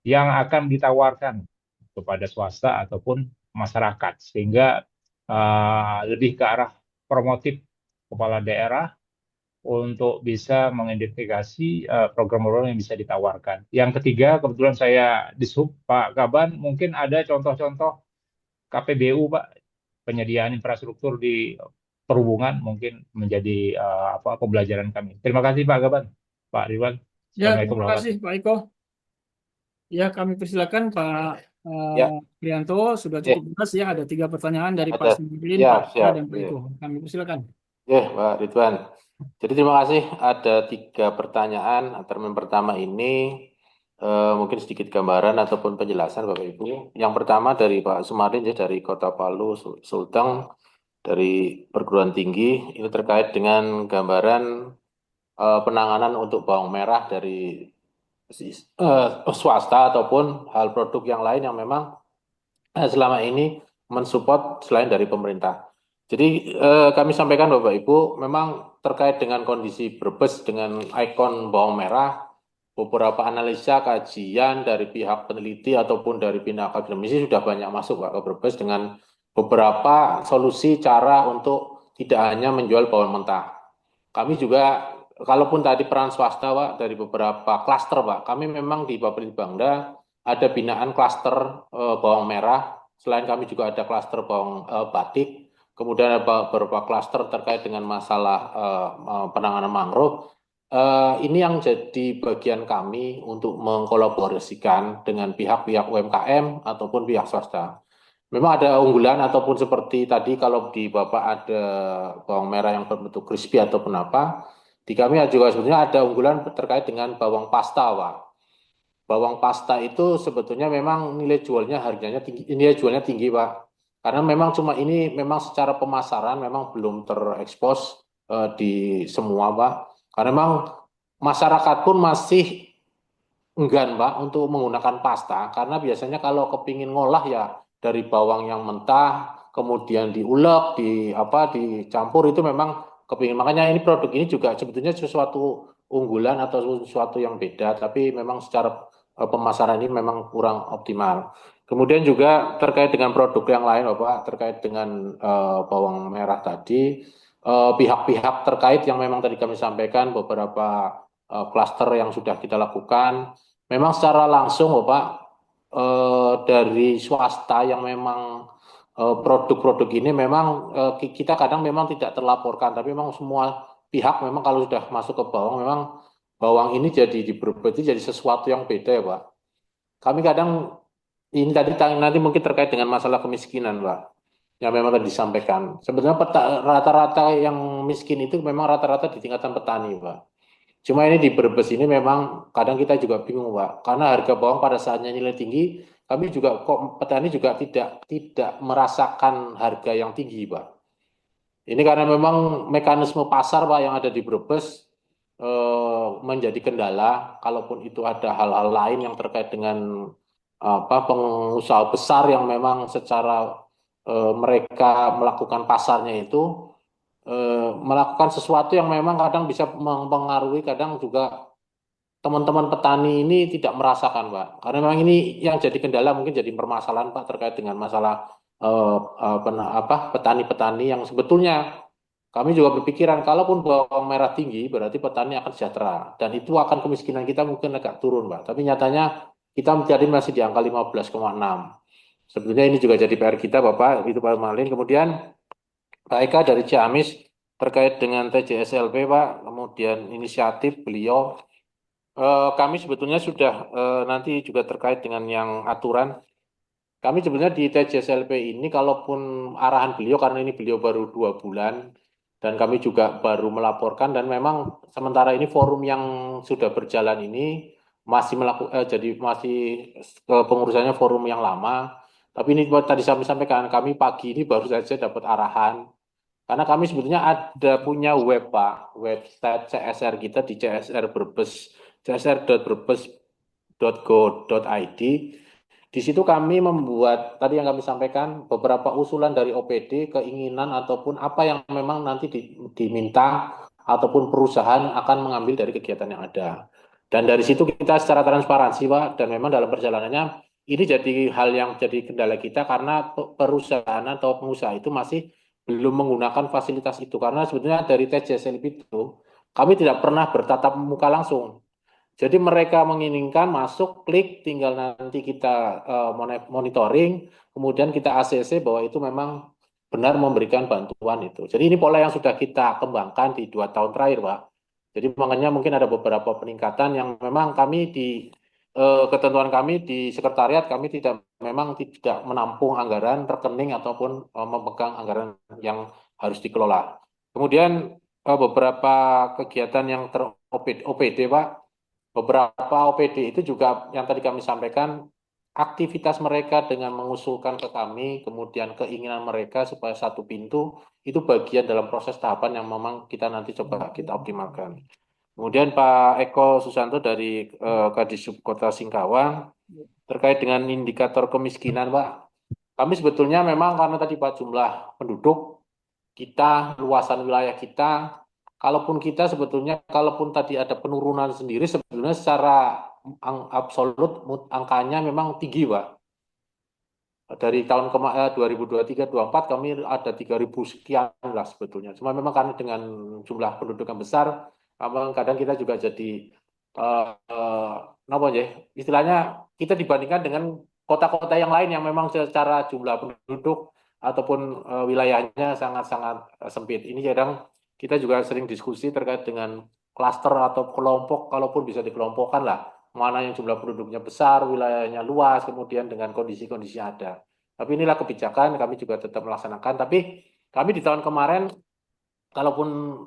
yang akan ditawarkan kepada swasta ataupun masyarakat, sehingga lebih ke arah promotif kepala daerah untuk bisa mengidentifikasi program-program yang bisa ditawarkan. Yang ketiga, kebetulan saya di Sub, Pak Kaban, mungkin ada contoh-contoh KPBU, Pak, penyediaan infrastruktur di perhubungan mungkin menjadi pembelajaran kami. Terima kasih Pak Kaban, Pak Ridwan. Ya, terima kasih Pak Iko. Ya, kami persilakan Pak Prianto, sudah cukup jelas ya, ada 3 pertanyaan dari Pak Simirin, Pak dan Pak Iko. Kami persilakan. Ya, Pak Ridwan. Jadi terima kasih, ada 3 pertanyaan. Term pertama ini mungkin sedikit gambaran ataupun penjelasan Bapak Ibu. Yang pertama dari Pak Sumarin ya, dari Kota Palu, Sulteng, dari perguruan tinggi, ini terkait dengan gambaran penanganan untuk bawang merah dari swasta ataupun hal produk yang lain yang memang selama ini mensupport selain dari pemerintah. Jadi kami sampaikan Bapak Ibu, memang terkait dengan kondisi Brebes dengan ikon bawang merah, beberapa analisa kajian dari pihak peneliti ataupun dari pihak akademisi sudah banyak masuk Pak ke Brebes dengan beberapa solusi cara untuk tidak hanya menjual bawang mentah. Kami juga, kalaupun tadi peran swasta Pak dari beberapa klaster Pak, kami memang di Bapelibangda ada binaan klaster bawang merah. Selain kami juga ada klaster bawang batik. Kemudian ada beberapa klaster terkait dengan masalah penanganan mangrove. Ini yang jadi bagian kami untuk mengkolaborasikan dengan pihak-pihak UMKM ataupun pihak swasta. Memang ada unggulan ataupun seperti tadi kalau di Bapak ada bawang merah yang berbentuk crispy ataupun apa. Di kami juga sebetulnya ada unggulan terkait dengan bawang pasta, Pak. Bawang pasta itu sebetulnya memang nilai jualnya harganya tinggi, nilai jualnya tinggi, Pak. Karena memang cuma ini memang secara pemasaran memang belum terekspos di semua, Pak. Karena memang masyarakat pun masih enggan, Pak, untuk menggunakan pasta. Karena biasanya kalau kepingin ngolah ya dari bawang yang mentah, kemudian diulek, dicampur itu memang kepingin. Makanya ini produk ini juga sebetulnya sesuatu unggulan atau sesuatu yang beda, tapi memang secara pemasaran ini memang kurang optimal. Kemudian juga terkait dengan produk yang lain, Bapak, terkait dengan bawang merah tadi, pihak-pihak terkait yang memang tadi kami sampaikan beberapa klaster yang sudah kita lakukan, memang secara langsung, Bapak, dari swasta yang memang produk-produk ini memang kita kadang memang tidak terlaporkan, tapi memang semua pihak memang kalau sudah masuk ke bawang, memang bawang ini jadi di Brebes jadi sesuatu yang beda ya Pak. Kami kadang ini tadi nanti mungkin terkait dengan masalah kemiskinan Pak, yang memang tadi disampaikan. Sebenarnya rata-rata yang miskin itu memang rata-rata di tingkatan petani Pak. Cuma ini di Brebes ini memang kadang kita juga bingung Pak, karena harga bawang pada saatnya nilai tinggi, kami juga kok petani juga tidak merasakan harga yang tinggi Pak. Ini karena memang mekanisme pasar Pak yang ada di Brebes menjadi kendala, kalaupun itu ada hal-hal lain yang terkait dengan pengusaha besar yang memang secara mereka melakukan pasarnya itu melakukan sesuatu yang memang kadang bisa mempengaruhi, kadang juga teman-teman petani ini tidak merasakan Pak, karena memang ini yang jadi kendala mungkin jadi permasalahan Pak terkait dengan masalah petani-petani yang sebetulnya kami juga berpikiran kalaupun bawang merah tinggi berarti petani akan sejahtera dan itu akan kemiskinan kita mungkin agak turun Pak, tapi nyatanya kita menjadi masih di angka 15,6. Sebetulnya ini juga jadi PR kita Bapak, itu Pak Malin. Kemudian Pak Eka dari Ciamis terkait dengan TJSLP Pak, kemudian inisiatif beliau, kami sebetulnya sudah nanti juga terkait dengan yang aturan. Kami sebenarnya di TJSLP ini, kalaupun arahan beliau, karena ini beliau baru 2 bulan, dan kami juga baru melaporkan, dan memang sementara ini forum yang sudah berjalan ini masih jadi masih pengurusannya forum yang lama. Tapi ini tadi saya sampaikan, kami pagi ini baru saja dapat arahan. Karena kami sebetulnya ada punya web Pak, website CSR kita di csr.brebes.go.id. Di situ kami membuat, tadi yang kami sampaikan, beberapa usulan dari OPD, keinginan ataupun apa yang memang nanti diminta ataupun perusahaan akan mengambil dari kegiatan yang ada. Dan dari situ kita secara transparansi Pak, dan memang dalam perjalanannya ini jadi hal yang jadi kendala kita karena perusahaan atau pengusaha itu masih belum menggunakan fasilitas itu. Karena sebetulnya dari TJSLP itu kami tidak pernah bertatap muka langsung. Jadi mereka menginginkan masuk, klik, tinggal nanti kita monitoring, kemudian kita ACC bahwa itu memang benar memberikan bantuan itu. Jadi ini pola yang sudah kita kembangkan di 2 tahun terakhir, Pak. Jadi makanya mungkin ada beberapa peningkatan yang memang kami di ketentuan kami di sekretariat, kami memang tidak menampung anggaran rekening ataupun memegang anggaran yang harus dikelola. Kemudian beberapa kegiatan yang OPD, Pak. Beberapa OPD itu juga yang tadi kami sampaikan, aktivitas mereka dengan mengusulkan ke kami, kemudian keinginan mereka supaya satu pintu, itu bagian dalam proses tahapan yang memang kita nanti coba kita optimalkan. Kemudian Pak Eko Susanto dari Kadisub Kota Singkawang, terkait dengan indikator kemiskinan Pak, kami sebetulnya memang karena tadi Pak jumlah penduduk, kita, luasan wilayah kita, kalaupun kita sebetulnya, kalaupun tadi ada penurunan sendiri, sebetulnya secara absolut angkanya memang tinggi, Pak. Dari tahun 2023-2024 kami ada 3.000 sekian lah sebetulnya. Cuma memang karena dengan jumlah penduduk yang besar, kadang kita juga jadi istilahnya kita dibandingkan dengan kota-kota yang lain yang memang secara jumlah penduduk ataupun wilayahnya sangat-sangat sempit. Ini kadang kita juga sering diskusi terkait dengan klaster atau kelompok, kalaupun bisa dikelompokkan lah, mana yang jumlah penduduknya besar, wilayahnya luas, kemudian dengan kondisi-kondisi ada. Tapi inilah kebijakan, kami juga tetap melaksanakan. Tapi kami di tahun kemarin, kalaupun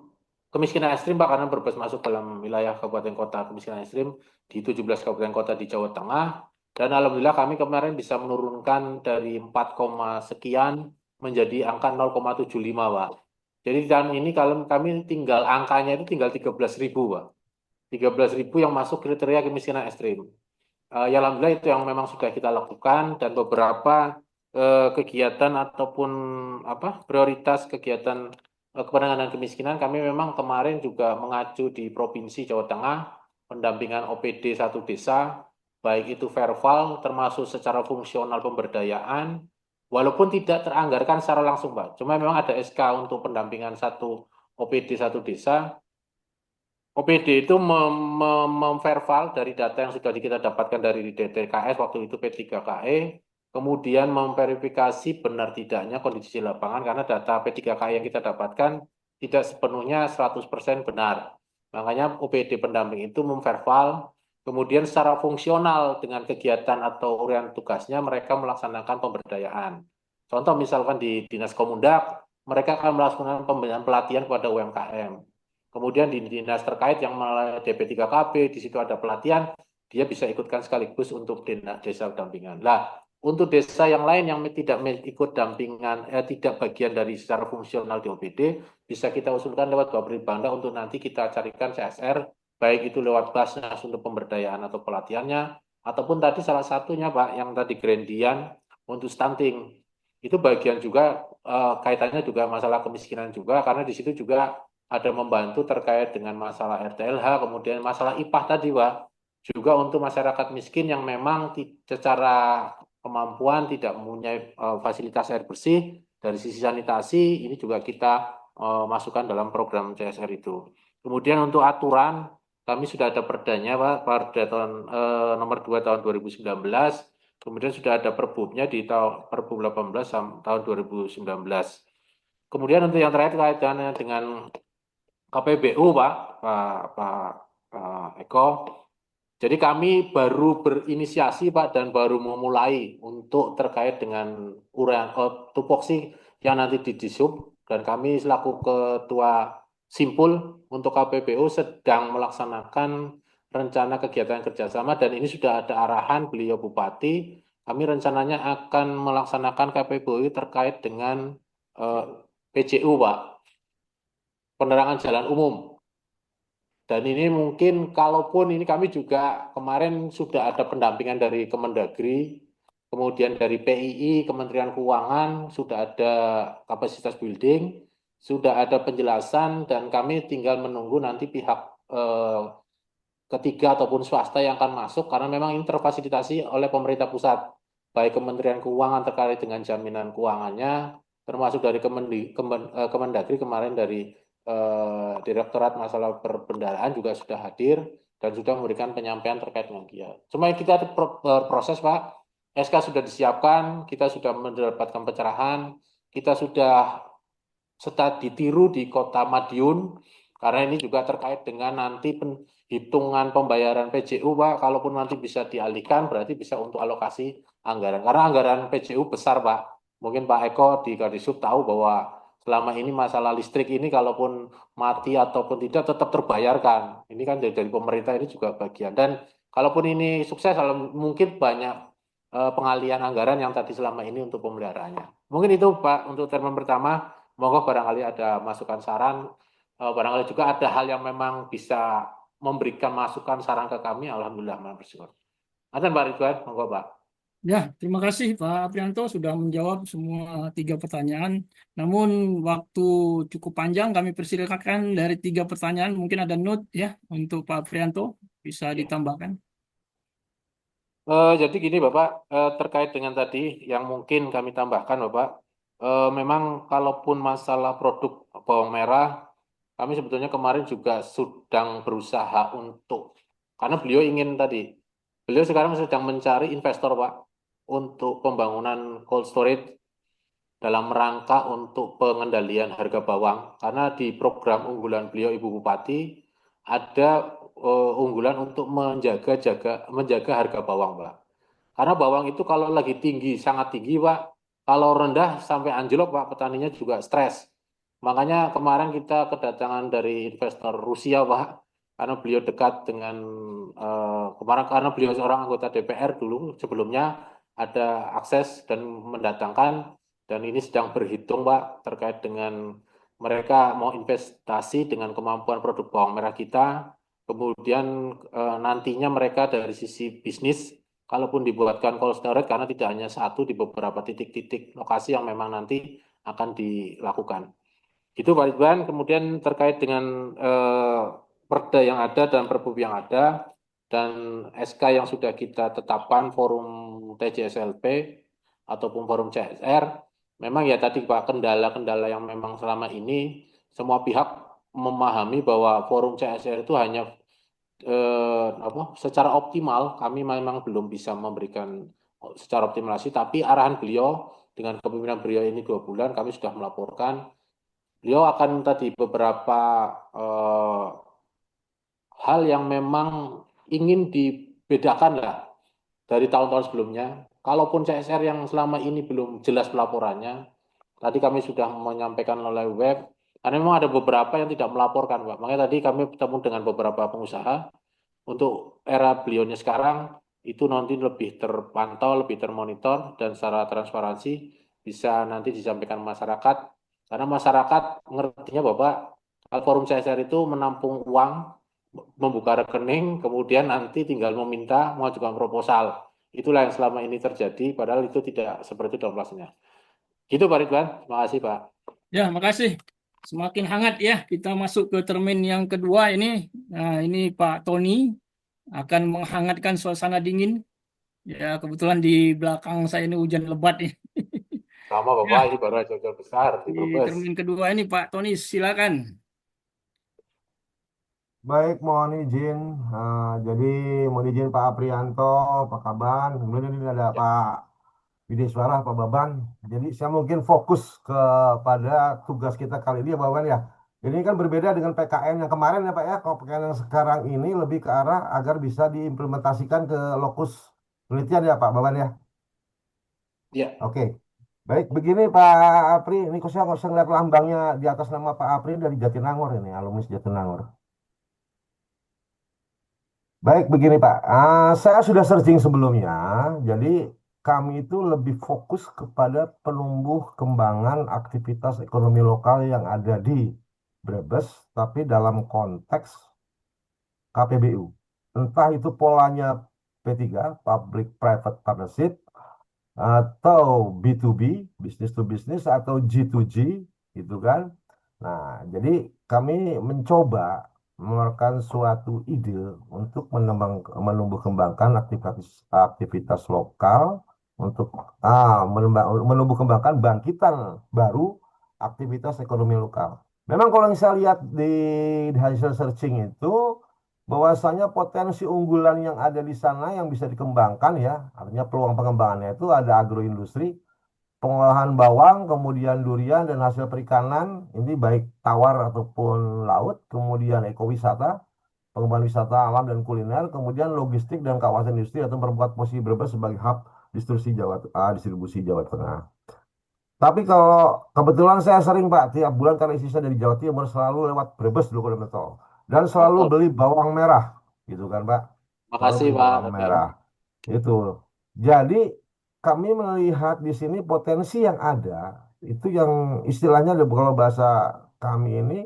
kemiskinan ekstrim, Pak, karena Brebes masuk dalam wilayah kabupaten kota kemiskinan ekstrim di 17 kabupaten kota di Jawa Tengah, dan alhamdulillah kami kemarin bisa menurunkan dari 4, sekian menjadi angka 0,75, Pak. Jadi di tahun ini kalau kami tinggal angkanya itu tinggal 13.000, Pak. 13.000 yang masuk kriteria kemiskinan ekstrim. Ya alhamdulillah itu yang memang sudah kita lakukan, dan beberapa kegiatan ataupun prioritas kegiatan penanganan kemiskinan kami memang kemarin juga mengacu di Provinsi Jawa Tengah, pendampingan OPD 1 desa, baik itu verbal termasuk secara fungsional pemberdayaan, walaupun tidak teranggarkan secara langsung, Pak. Cuma memang ada SK untuk pendampingan OPD 1 desa. OPD itu memverbal dari data yang sudah kita dapatkan dari DTKS waktu itu P3KE, kemudian memverifikasi benar tidaknya kondisi lapangan, karena data P3KE yang kita dapatkan tidak sepenuhnya 100% benar. Makanya OPD pendamping itu memverbal, kemudian secara fungsional dengan kegiatan atau urian tugasnya mereka melaksanakan pemberdayaan. Contoh misalkan di Dinas Komundak, mereka akan melaksanakan pembinaan pelatihan kepada UMKM. Kemudian di dinas terkait yang melalui DP3KB, di situ ada pelatihan, dia bisa ikutkan sekaligus untuk desa dampingan. Lah, untuk desa yang lain yang tidak ikut dampingan, tidak bagian dari secara fungsional di OPD, bisa kita usulkan lewat Bapelibangda untuk nanti kita carikan CSR, baik itu lewat Basnas untuk pemberdayaan atau pelatihannya, ataupun tadi salah satunya, Pak, yang tadi Grandian untuk stunting. Itu bagian juga kaitannya juga masalah kemiskinan juga, karena di situ juga ada membantu terkait dengan masalah RTLH, kemudian masalah IPAH tadi, Pak. Juga untuk masyarakat miskin yang memang secara kemampuan tidak mempunyai fasilitas air bersih, dari sisi sanitasi, ini juga kita masukkan dalam program CSR itu. Kemudian untuk aturan, kami sudah ada perdanya, Pak, Perda nomor 2 tahun 2019, kemudian sudah ada perbubnya di Perbu 18 tahun 2019. Kemudian untuk yang terakhir kaitannya dengan KPBU, Pak Eko. Jadi kami baru berinisiasi, Pak, dan baru memulai untuk terkait dengan urian tupoksi yang nanti di Disub, dan kami selaku Ketua Simpul untuk KPBU sedang melaksanakan rencana kegiatan kerjasama, dan ini sudah ada arahan beliau Bupati. Kami rencananya akan melaksanakan KPBU terkait dengan PJU, Pak, penerangan jalan umum. Dan ini mungkin kalaupun ini kami juga kemarin sudah ada pendampingan dari Kemendagri, kemudian dari PII, Kementerian Keuangan, sudah ada kapasitas building, sudah ada penjelasan, dan kami tinggal menunggu nanti pihak ketiga ataupun swasta yang akan masuk, karena memang ini terfasilitasi oleh pemerintah pusat, baik Kementerian Keuangan terkait dengan jaminan keuangannya, termasuk dari Kemendagri kemarin dari Direktorat Masalah Perbendaharaan juga sudah hadir dan sudah memberikan penyampaian terkait dengan KIA. Cuma kita proses, Pak. SK sudah disiapkan, kita sudah mendapatkan pencerahan, kita sudah ditiru di Kota Madiun, karena ini juga terkait dengan nanti hitungan pembayaran PJU, Pak. Kalaupun nanti bisa dialihkan, berarti bisa untuk alokasi anggaran. Karena anggaran PJU besar, Pak. Mungkin Pak Eko di Kadisub tahu bahwa selama ini masalah listrik ini kalaupun mati ataupun tidak tetap terbayarkan. Ini kan dari pemerintah ini juga bagian. Dan kalaupun ini sukses, mungkin banyak pengalihan anggaran yang tadi selama ini untuk pemeliharaannya. Mungkin itu, Pak, untuk termen pertama. Monggo barangkali ada masukan saran. Barangkali juga ada hal yang memang bisa memberikan masukan saran ke kami. Alhamdulillah, bersyukur. Ada Pak Ridwan, monggo, Pak. Ya, terima kasih Pak Aprianto sudah menjawab semua 3 pertanyaan. Namun waktu cukup panjang, kami persilakan dari 3 pertanyaan. Mungkin ada note ya untuk Pak Aprianto, bisa ditambahkan. Jadi gini Bapak, terkait dengan tadi yang mungkin kami tambahkan Bapak, memang kalaupun masalah produk bawang merah, kami sebetulnya kemarin juga sedang berusaha untuk, karena beliau sekarang sedang mencari investor Pak, untuk pembangunan cold storage dalam rangka untuk pengendalian harga bawang, karena di program unggulan beliau Ibu Bupati ada unggulan untuk menjaga harga bawang Pak. Karena bawang itu kalau lagi tinggi, sangat tinggi, Pak. Kalau rendah sampai anjlok, Pak, petaninya juga stres. Makanya kemarin kita kedatangan dari investor Rusia, Pak. Karena beliau dekat dengan, kemarin karena beliau seorang anggota DPR dulu, sebelumnya ada akses dan mendatangkan, dan ini sedang berhitung, Pak, terkait dengan mereka mau investasi dengan kemampuan produk bawang merah kita, kemudian nantinya mereka dari sisi bisnis, kalaupun dibuatkan cold storage, karena tidak hanya satu, di beberapa titik-titik lokasi yang memang nanti akan dilakukan. Itu Pak Ridwan. Kemudian terkait dengan perda yang ada dan perpu yang ada dan SK yang sudah kita tetapkan forum TJSLP ataupun forum CSR, memang ya tadi Pak, kendala-kendala yang memang selama ini semua pihak memahami bahwa forum CSR itu hanya secara optimal kami memang belum bisa memberikan secara optimalisasi, tapi arahan beliau dengan kepemimpinan beliau ini 2 bulan kami sudah melaporkan. Beliau akan tadi beberapa hal yang memang ingin dibedakan lah dari tahun-tahun sebelumnya. Kalaupun CSR yang selama ini belum jelas pelaporannya, tadi kami sudah menyampaikan oleh web, karena memang ada beberapa yang tidak melaporkan, Pak. Makanya tadi kami bertemu dengan beberapa pengusaha. Untuk era beliaunya sekarang, itu nanti lebih terpantau, lebih termonitor, dan secara transparansi bisa nanti disampaikan masyarakat. Karena masyarakat mengertinya Bapak, forum CSR itu menampung uang, membuka rekening, kemudian nanti tinggal meminta, mengajukan proposal. Itulah yang selama ini terjadi, padahal itu tidak seperti itu dalam pelaksanaannya. Gitu Pak Ridwan, terima kasih Pak. Ya, makasih. Semakin hangat ya, kita masuk ke termin yang kedua ini. Nah, ini Pak Tony akan menghangatkan suasana dingin. Ya, kebetulan di belakang saya ini hujan lebat nih. Sama Ya, Bapak, ini baru aja hujan besar di di Brebes. termin kedua ini Pak Tony, silakan. Baik, mohon izin. Jadi mohon izin Pak Aprianto, Pak Kaban, kemudian ini ada Pak Wideswara, Pak Baban. Jadi saya mungkin fokus kepada tugas kita kali ini ya Pak Baban ya. Ini kan berbeda dengan PKN yang kemarin ya Pak ya. Kalau PKN yang sekarang ini lebih ke arah agar bisa diimplementasikan ke lokus penelitian ya Pak Baban ya. Iya. Oke. Baik, begini Pak Apri, ini kok saya nggak usah ngeliat lambangnya di atas nama Pak Apri dari Jatinangor ini, alumnus Jatinangor. Baik, begini Pak. Saya sudah searching sebelumnya, jadi kami itu lebih fokus kepada penumbuh kembangan aktivitas ekonomi lokal yang ada di Brebes, tapi dalam konteks KPBU. Entah itu polanya P3, Public Private Partnership, atau B2B, business to business, atau G2G, gitu kan. Nah, jadi kami mencoba mengeluarkan suatu ide untuk menumbuh kembangkan aktivitas lokal untuk menumbuh kembangkan bangkitan baru aktivitas ekonomi lokal. Memang kalau yang saya lihat di hasil searching itu bahwasanya potensi unggulan yang ada di sana yang bisa dikembangkan ya, artinya peluang pengembangannya itu ada agroindustri, pengolahan bawang, kemudian durian dan hasil perikanan, ini baik tawar ataupun laut, kemudian ekowisata, pengembangan wisata alam dan kuliner, kemudian logistik dan kawasan industri atau memperkuat posisi Brebes sebagai hub distribusi Jawa Tengah. Tapi kalau kebetulan saya sering Pak, tiap bulan karena isi saya dari Jawa Timur selalu lewat Brebes dulu kalau betul. Dan selalu beli bawang merah, gitu kan Pak. Selalu Makasih beli Pak. bawang merah. Itu. Jadi kami melihat di sini potensi yang ada, itu yang istilahnya kalau bahasa kami ini,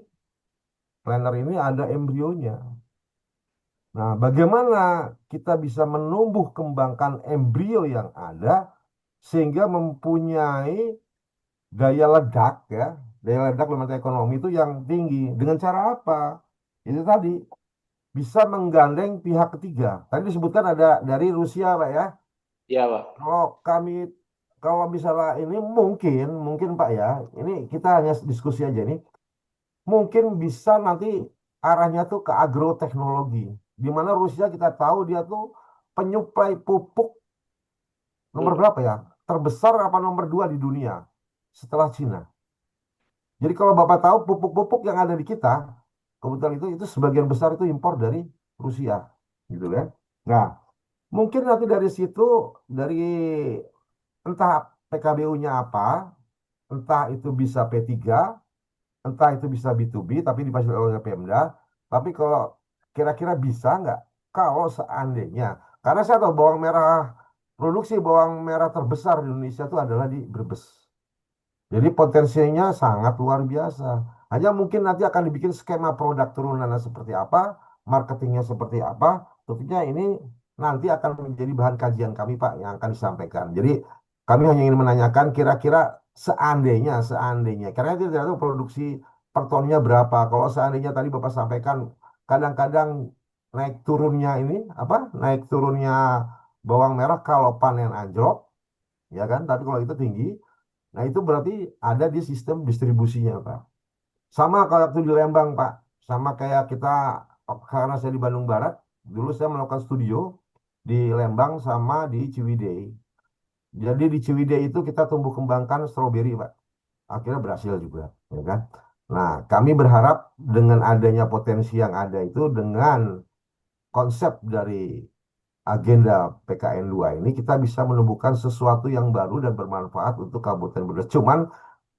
planner ini ada embrionya. Nah, bagaimana kita bisa menumbuh kembangkan embrio yang ada sehingga mempunyai daya ledak ya, daya ledak dalam arti ekonomi itu yang tinggi. Dengan cara apa? Itu tadi bisa menggandeng pihak ketiga. Tadi disebutkan ada dari Rusia, Pak ya. Iya, Pak. Kalau kami, kalau misalnya ini mungkin Pak ya, ini kita hanya diskusi aja nih. Mungkin bisa nanti arahnya tuh ke agroteknologi. Di mana Rusia kita tahu dia tuh penyuplai pupuk nomor berapa ya? Terbesar apa nomor 2 di dunia setelah Cina. Jadi kalau Bapak tahu pupuk-pupuk yang ada di kita, kebetulan itu sebagian besar itu impor dari Rusia, gitu kan? Nah, mungkin nanti dari situ dari entah PKBU-nya apa, entah itu bisa P3, entah itu bisa B2B, tapi difasilitasi oleh Pemda. Tapi kalau kira-kira bisa nggak? Kalau seandainya, karena saya tahu bawang merah, produksi bawang merah terbesar di Indonesia itu adalah di Brebes. Jadi potensinya sangat luar biasa. Hanya mungkin nanti akan dibikin skema produk turunannya seperti apa, marketingnya seperti apa. Tentunya ini nanti akan menjadi bahan kajian kami, Pak, yang akan disampaikan. Jadi kami hanya ingin menanyakan kira-kira seandainya, karena kita tidak tahu produksi per tonnya berapa. Kalau seandainya tadi Bapak sampaikan, kadang-kadang naik turunnya ini apa? Naik turunnya bawang merah kalau panen anjlok, ya kan? Tapi kalau itu tinggi. Nah, itu berarti ada di sistem distribusinya, Pak. Sama kayak waktu di Lembang, Pak. Sama kayak kita, karena saya di Bandung Barat, dulu saya melakukan studio di Lembang sama di Ciwidey. Jadi di Ciwidey itu kita tumbuh kembangkan stroberi, Pak. Akhirnya berhasil juga, ya kan? Nah, kami berharap dengan adanya potensi yang ada itu, dengan konsep dari agenda PKN 2 ini, kita bisa menumbuhkan sesuatu yang baru dan bermanfaat untuk Kabupaten Brebes. Cuman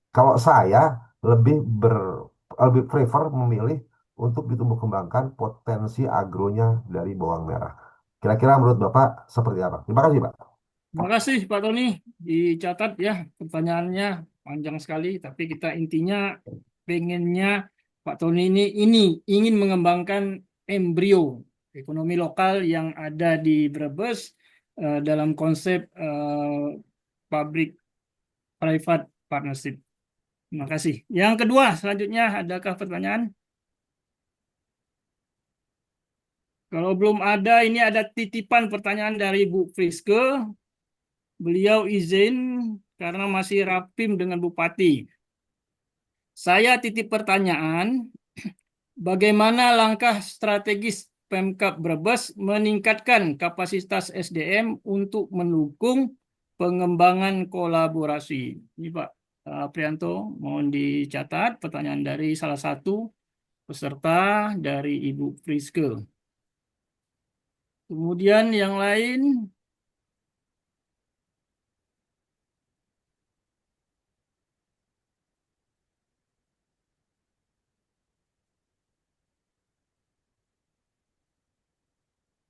kalau saya lebih ber lebih prefer memilih untuk ditumbuh kembangkan potensi agronya dari bawang merah. Kira-kira menurut Bapak seperti apa? Terima kasih, Pak. Terima kasih Pak Tony, dicatat ya pertanyaannya panjang sekali, tapi kita intinya pengennya Pak Tony ini ingin mengembangkan embrio ekonomi lokal yang ada di Brebes dalam konsep public private partnership. Terima kasih. Yang kedua, selanjutnya adakah pertanyaan? Kalau belum ada, ini ada titipan pertanyaan dari Bu Friske. Beliau izin karena masih rapim dengan Bupati. Saya titip pertanyaan, bagaimana langkah strategis Pemkab Brebes meningkatkan kapasitas SDM untuk mendukung pengembangan kolaborasi? Ini Pak Prianto, mohon dicatat pertanyaan dari salah satu peserta dari Ibu Friske. Kemudian yang lain,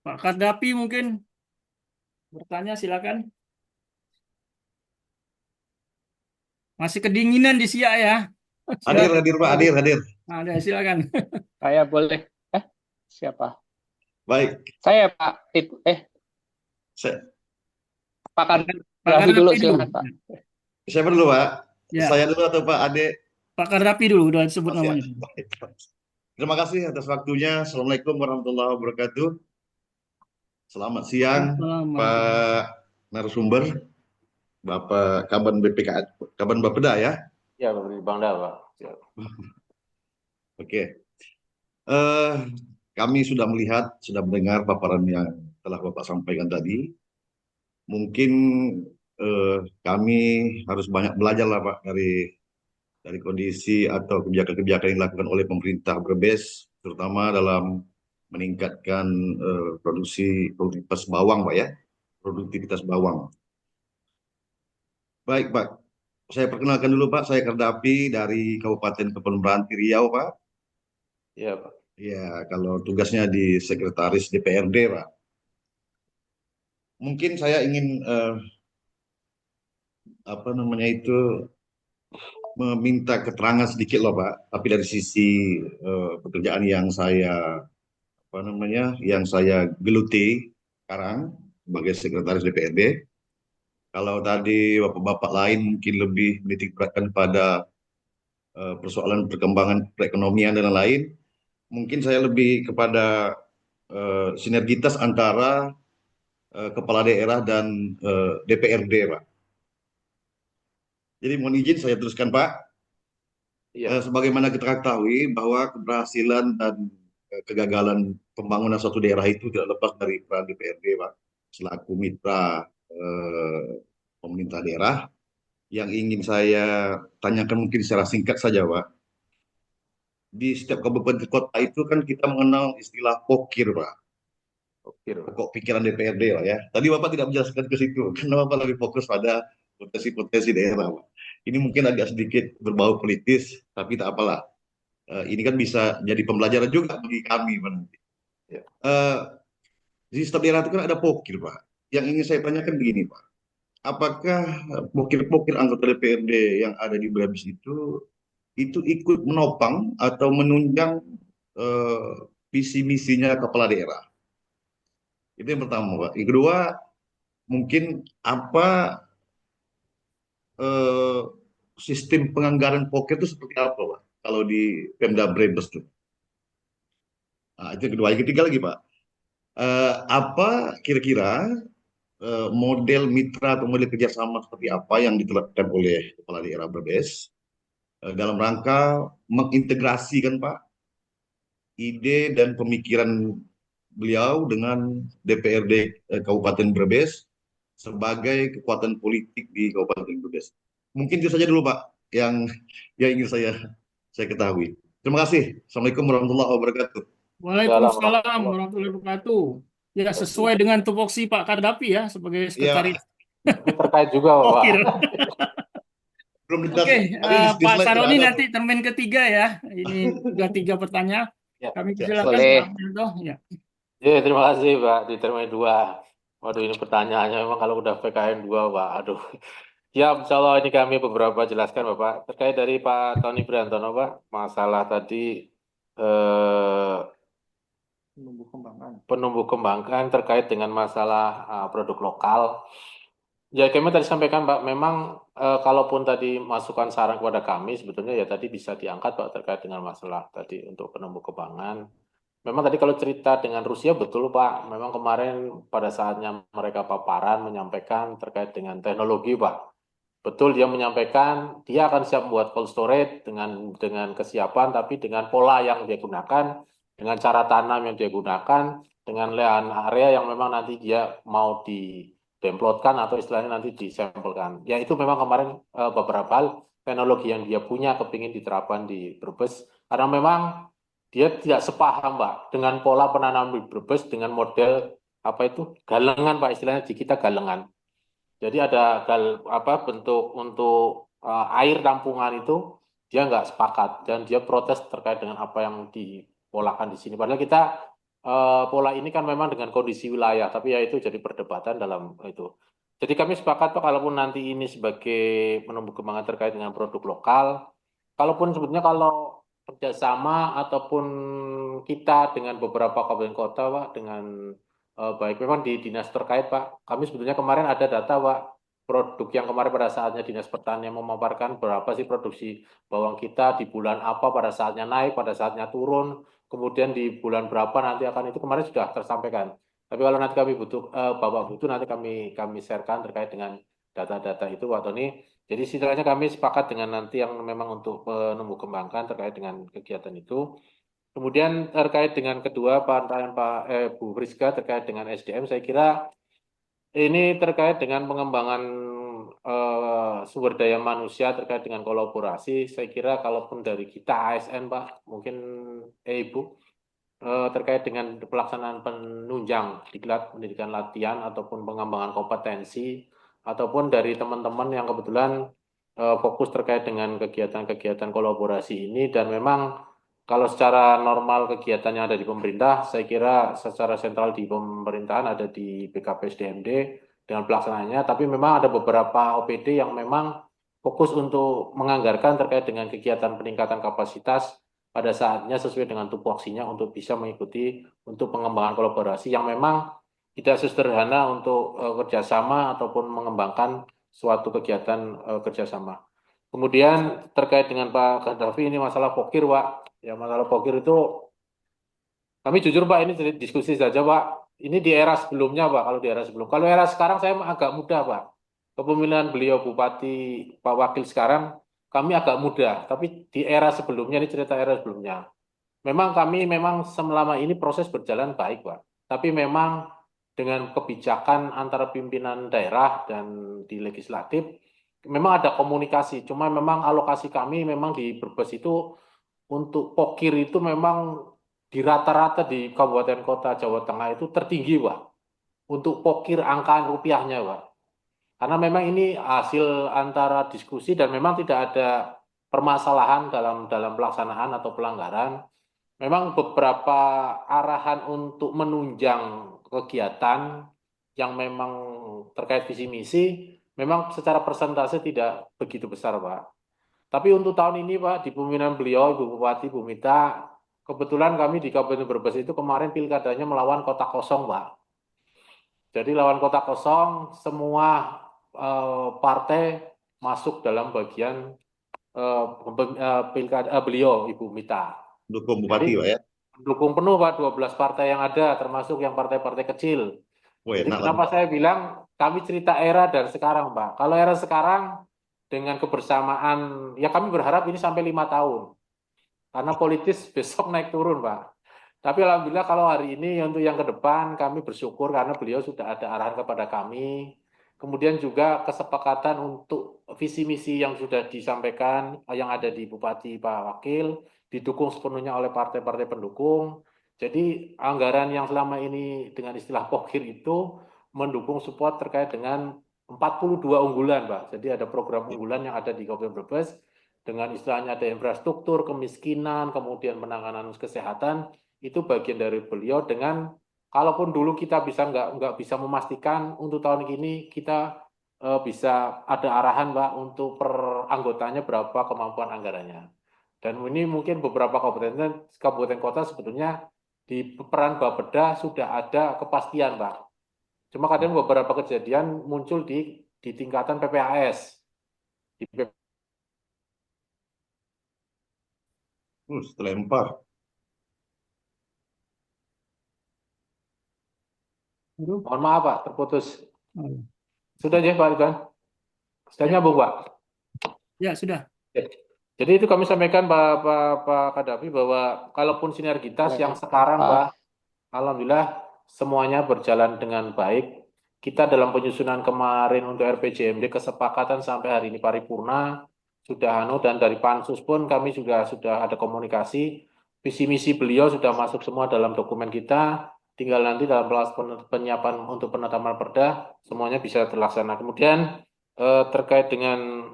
Pak Kardapi mungkin bertanya, silakan. Masih kedinginan di Siak ya. Hadir Pak, hadir. Ada, silakan. Saya boleh. Siapa? Baik. Saya Pak. Pak Kardapi dulu, silakan Pak. Siapa dulu Pak? Ya. Saya dulu atau Pak Ade? Pak Kardapi dulu, udah disebut namanya. Terima kasih atas waktunya. Assalamualaikum warahmatullahi wabarakatuh. Selamat siang Pak narasumber, Bapak Kaban BPK, Kaban Bapeda ya? Ya, Bapak Bangda, Pak. Oke. Kami sudah melihat, sudah mendengar paparan yang telah Bapak sampaikan tadi. Mungkin kami harus banyak belajar lah Pak dari kondisi atau kebijakan-kebijakan yang dilakukan oleh pemerintah Brebes, terutama dalam meningkatkan produktivitas bawang Pak ya, produktivitas bawang. Baik Pak, saya perkenalkan dulu Pak, saya Kardapi dari Kabupaten Kepulauan Meranti Riau Pak. Iya Pak. Ya, kalau tugasnya di Sekretaris DPRD Pak. Mungkin saya ingin meminta keterangan sedikit loh Pak, tapi dari sisi pekerjaan yang saya yang saya geluti sekarang sebagai sekretaris DPRD. Kalau tadi bapak-bapak lain mungkin lebih menitik beratkan pada persoalan perkembangan perekonomian dan lain-lain, mungkin saya lebih kepada sinergitas antara kepala daerah dan DPRD, Pak. Jadi mohon izin saya teruskan, Pak. Sebagaimana kita ketahui bahwa keberhasilan dan kegagalan pembangunan suatu daerah itu tidak lepas dari peran DPRD, Pak, selaku mitra pemerintah daerah. Yang ingin saya tanyakan mungkin secara singkat saja, Pak. Di setiap kabupaten kota itu kan kita mengenal istilah pokir, Pak. Pokok pikiran DPRD lah ya. Tadi Bapak tidak menjelaskan ke situ, karena Bapak lebih fokus pada potensi-potensi daerah, Pak. Ini mungkin agak sedikit berbau politis, tapi tak apalah. Ini kan bisa jadi pembelajaran juga bagi kami, Pak. Nanti. Di setiap daerah itu kan ada pokir, Pak. Yang ingin saya tanyakan begini, Pak. Apakah pokir-pokir anggota DPRD yang ada di Brebes itu ikut menopang atau menunjang visi misinya kepala daerah? Itu yang pertama, Pak. Yang kedua, mungkin apa sistem penganggaran pokir itu seperti apa, Pak? Kalau di Pemda Brebes itu. Nah, itu yang kedua. Yang ketiga lagi, Pak. Apa kira-kira model mitra atau model kerjasama seperti apa yang diterapkan oleh kepala daerah Brebes dalam rangka mengintegrasikan, Pak, ide dan pemikiran beliau dengan DPRD Kabupaten Brebes sebagai kekuatan politik di Kabupaten Brebes. Mungkin itu saja dulu, Pak, yang ingin saya ketahui. Terima kasih. Assalamualaikum warahmatullahi wabarakatuh. Waalaikumsalam warahmatullahi wabarakatuh. Ya, sesuai dengan tupoksi Pak Kardapi ya sebagai sekretaris. Terkait juga, Pak. Oke, Pak Saroni nanti termin ketiga ya. Ini sudah 3 pertanyaan. Kami silakan Pak Minto. Ya, terima kasih, Pak. Di termin 2. Waduh, ini pertanyaannya memang kalau udah PKN 2, Pak. Aduh. Ya, insya Allah ini kami beberapa jelaskan, Bapak. Terkait dari Pak Tony Briantono, Pak, masalah tadi penumbuh kembangkan terkait dengan masalah produk lokal. Ya, kami tadi sampaikan, Pak, memang kalaupun tadi masukan saran kepada kami, sebetulnya ya tadi bisa diangkat, Pak, terkait dengan masalah tadi untuk penumbuh kembangkan. Memang tadi kalau cerita dengan Rusia, betul, Pak, memang kemarin pada saatnya mereka paparan menyampaikan terkait dengan teknologi, Pak. Betul, dia menyampaikan dia akan siap membuat cold storage dengan kesiapan, tapi dengan pola yang dia gunakan, dengan cara tanam yang dia gunakan, dengan lahan area yang memang nanti dia mau didemplotkan atau istilahnya nanti disampelkan. Ya itu memang kemarin beberapa hal teknologi yang dia punya kepingin diterapkan di Brebes, karena memang dia tidak sepaham, Pak, dengan pola penanaman di Brebes dengan model apa itu galengan, Pak, istilahnya di kita galengan. Jadi ada bentuk untuk air tampungan itu dia nggak sepakat dan dia protes terkait dengan apa yang dipolakan di sini. Padahal kita pola ini kan memang dengan kondisi wilayah, tapi ya itu jadi perdebatan dalam itu. Jadi kami sepakat, Pak, kalaupun nanti ini sebagai penumbuh kembangkan terkait dengan produk lokal, kalaupun sebetulnya kalau kerjasama ataupun kita dengan beberapa kabupaten kota, Pak, dengan baik memang di dinas terkait, Pak, kami sebetulnya kemarin ada data, Pak, produk yang kemarin pada saatnya Dinas Pertanian memaparkan berapa sih produksi bawang kita di bulan apa pada saatnya naik, pada saatnya turun, kemudian di bulan berapa nanti akan itu kemarin sudah tersampaikan. Tapi kalau nanti kami butuh, Bapak butuh, nanti kami sharekan terkait dengan data-data itu, Pak Tony. Jadi istilahnya kami sepakat dengan nanti yang memang untuk menumbuh kembangkan terkait dengan kegiatan itu. Kemudian terkait dengan kedua Bu Friska terkait dengan SDM, saya kira ini terkait dengan pengembangan sumber daya manusia terkait dengan kolaborasi. Saya kira kalaupun dari kita ASN, Pak, mungkin Ibu terkait dengan pelaksanaan penunjang diklat pendidikan latihan ataupun pengembangan kompetensi ataupun dari teman-teman yang kebetulan fokus terkait dengan kegiatan-kegiatan kolaborasi ini dan memang kalau secara normal kegiatannya ada di pemerintah, saya kira secara sentral di pemerintahan ada di BKP SDMD dengan pelaksanaannya, tapi memang ada beberapa OPD yang memang fokus untuk menganggarkan terkait dengan kegiatan peningkatan kapasitas pada saatnya sesuai dengan tupoksinya untuk bisa mengikuti untuk pengembangan kolaborasi yang memang tidak sesederhana untuk kerjasama ataupun mengembangkan suatu kegiatan kerjasama. Kemudian terkait dengan Pak Gaddafi ini masalah pokir, Pak. Ya, masalah pokir itu kami jujur Pak, ini diskusi saja Pak. Ini di era sebelumnya Pak, kalau di era sebelum. Kalau era sekarang saya agak muda Pak. Kepemilinan beliau Bupati Pak Wakil sekarang kami agak muda. Tapi di era sebelumnya, ini cerita era sebelumnya. Memang kami memang selama ini proses berjalan baik Pak. Tapi memang dengan kebijakan antara pimpinan daerah dan di legislatif, memang ada komunikasi. Cuma memang alokasi kami memang di Brebes itu untuk pokir itu memang di rata-rata di kabupaten kota Jawa Tengah itu tertinggi, Pak. Untuk pokir angka rupiahnya, Pak. Karena memang ini hasil antara diskusi dan memang tidak ada permasalahan dalam pelaksanaan atau pelanggaran. Memang beberapa arahan untuk menunjang kegiatan yang memang terkait visi misi, memang secara persentase tidak begitu besar, Pak. Tapi untuk tahun ini Pak, di pemimpinan beliau, Ibu Bupati, Bu Mita, kebetulan kami di Kabupaten Brebes itu kemarin pilkadanya melawan kota kosong Pak. Jadi lawan kota kosong, semua partai masuk dalam bagian pilkada beliau, Ibu Mita. Dukung Bupati Pak ya. Dukung penuh Pak, 12 partai yang ada, termasuk yang partai-partai kecil. Jadi Enak kenapa saya bilang kami cerita era dan sekarang Pak. Kalau era sekarang dengan kebersamaan, ya kami berharap ini sampai 5 tahun. Karena politis besok naik turun Pak. Tapi alhamdulillah kalau hari ini untuk yang ke depan kami bersyukur karena beliau sudah ada arahan kepada kami. Kemudian juga kesepakatan untuk visi misi yang sudah disampaikan yang ada di Bupati Pak Wakil didukung sepenuhnya oleh partai-partai pendukung. Jadi anggaran yang selama ini dengan istilah pokir itu mendukung support terkait dengan 42 unggulan, Pak. Jadi ada program unggulan yang ada di Kabupaten Brebes dengan istilahnya ada infrastruktur, kemiskinan, kemudian penanganan kesehatan, itu bagian dari beliau dengan kalaupun dulu kita bisa nggak bisa memastikan untuk tahun ini kita bisa ada arahan Pak untuk per anggotanya berapa kemampuan anggarannya. Dan ini mungkin beberapa kabupaten kota sebetulnya di peran Bapeda sudah ada kepastian Pak. Cuma kadang beberapa kejadian muncul di tingkatan PPAS. Terlempar. Mohon maaf Pak, terputus. Sudah ya Pak Ridwan? Sudah nyambung Pak? Ya, sudah. Jadi itu kami sampaikan Pak Kadafi bahwa kalaupun sinergitas yang sekarang Pak, alhamdulillah semuanya berjalan dengan baik. Kita dalam penyusunan kemarin untuk RPJMD kesepakatan sampai hari ini paripurna sudah dan dari Pansus pun kami juga sudah ada komunikasi. Visi misi beliau sudah masuk semua dalam dokumen kita. Tinggal nanti dalam penyiapan untuk penetapan perda semuanya bisa terlaksana. Kemudian terkait dengan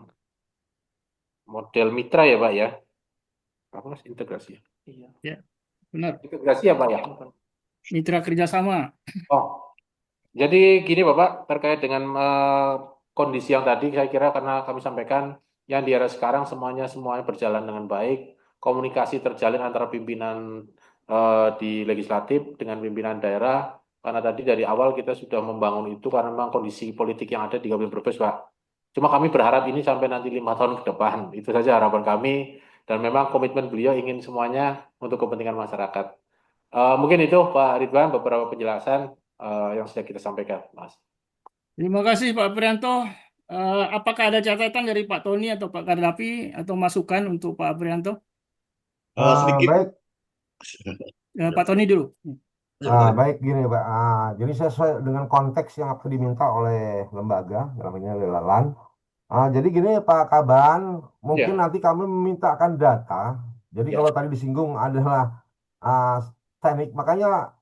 model mitra ya Pak ya. Apa integrasi? Iya. Ya, benar. Integrasi ya Pak ya. Mitra kerjasama. Oh, jadi gini Bapak, terkait dengan kondisi yang tadi saya kira karena kami sampaikan yang di era sekarang semuanya berjalan dengan baik, komunikasi terjalin antara pimpinan di legislatif dengan pimpinan daerah, karena tadi dari awal kita sudah membangun itu karena memang kondisi politik yang ada di Kabupaten Brebes Pak. Cuma kami berharap ini sampai nanti 5 tahun ke depan, itu saja harapan kami, dan memang komitmen beliau ingin semuanya untuk kepentingan masyarakat. Mungkin itu Pak Ridwan beberapa penjelasan yang sudah kita sampaikan, Mas. Terima kasih Pak Prianto. Apakah ada catatan dari Pak Tony atau Pak Kardafi atau masukan untuk Pak Prianto? Sedikit. Baik. Pak Tony dulu. Baik gini Pak. Jadi sesuai dengan konteks yang apa diminta oleh lembaga, namanya Lelan. Jadi gini Pak Kaban, mungkin nanti kami memintakan data. Jadi kalau tadi disinggung adalah teknik, makanya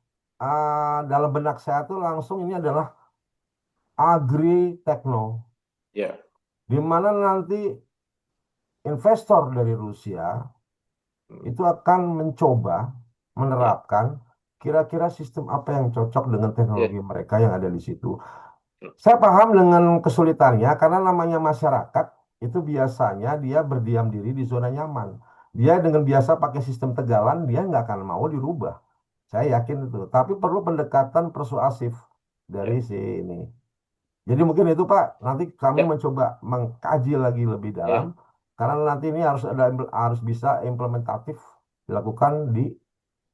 dalam benak saya tuh langsung ini adalah agri-tekno. Di mana nanti investor dari Rusia itu akan mencoba menerapkan kira-kira sistem apa yang cocok dengan teknologi mereka yang ada di situ. Saya paham dengan kesulitannya karena namanya masyarakat itu biasanya dia berdiam diri di zona nyaman. Dia dengan biasa pakai sistem tegalan, dia nggak akan mau dirubah. Saya yakin itu. Tapi perlu pendekatan persuasif dari Ya, si ini. Jadi mungkin itu Pak, nanti kami ya, mencoba mengkaji lagi lebih dalam, ya, karena nanti ini harus bisa implementatif dilakukan di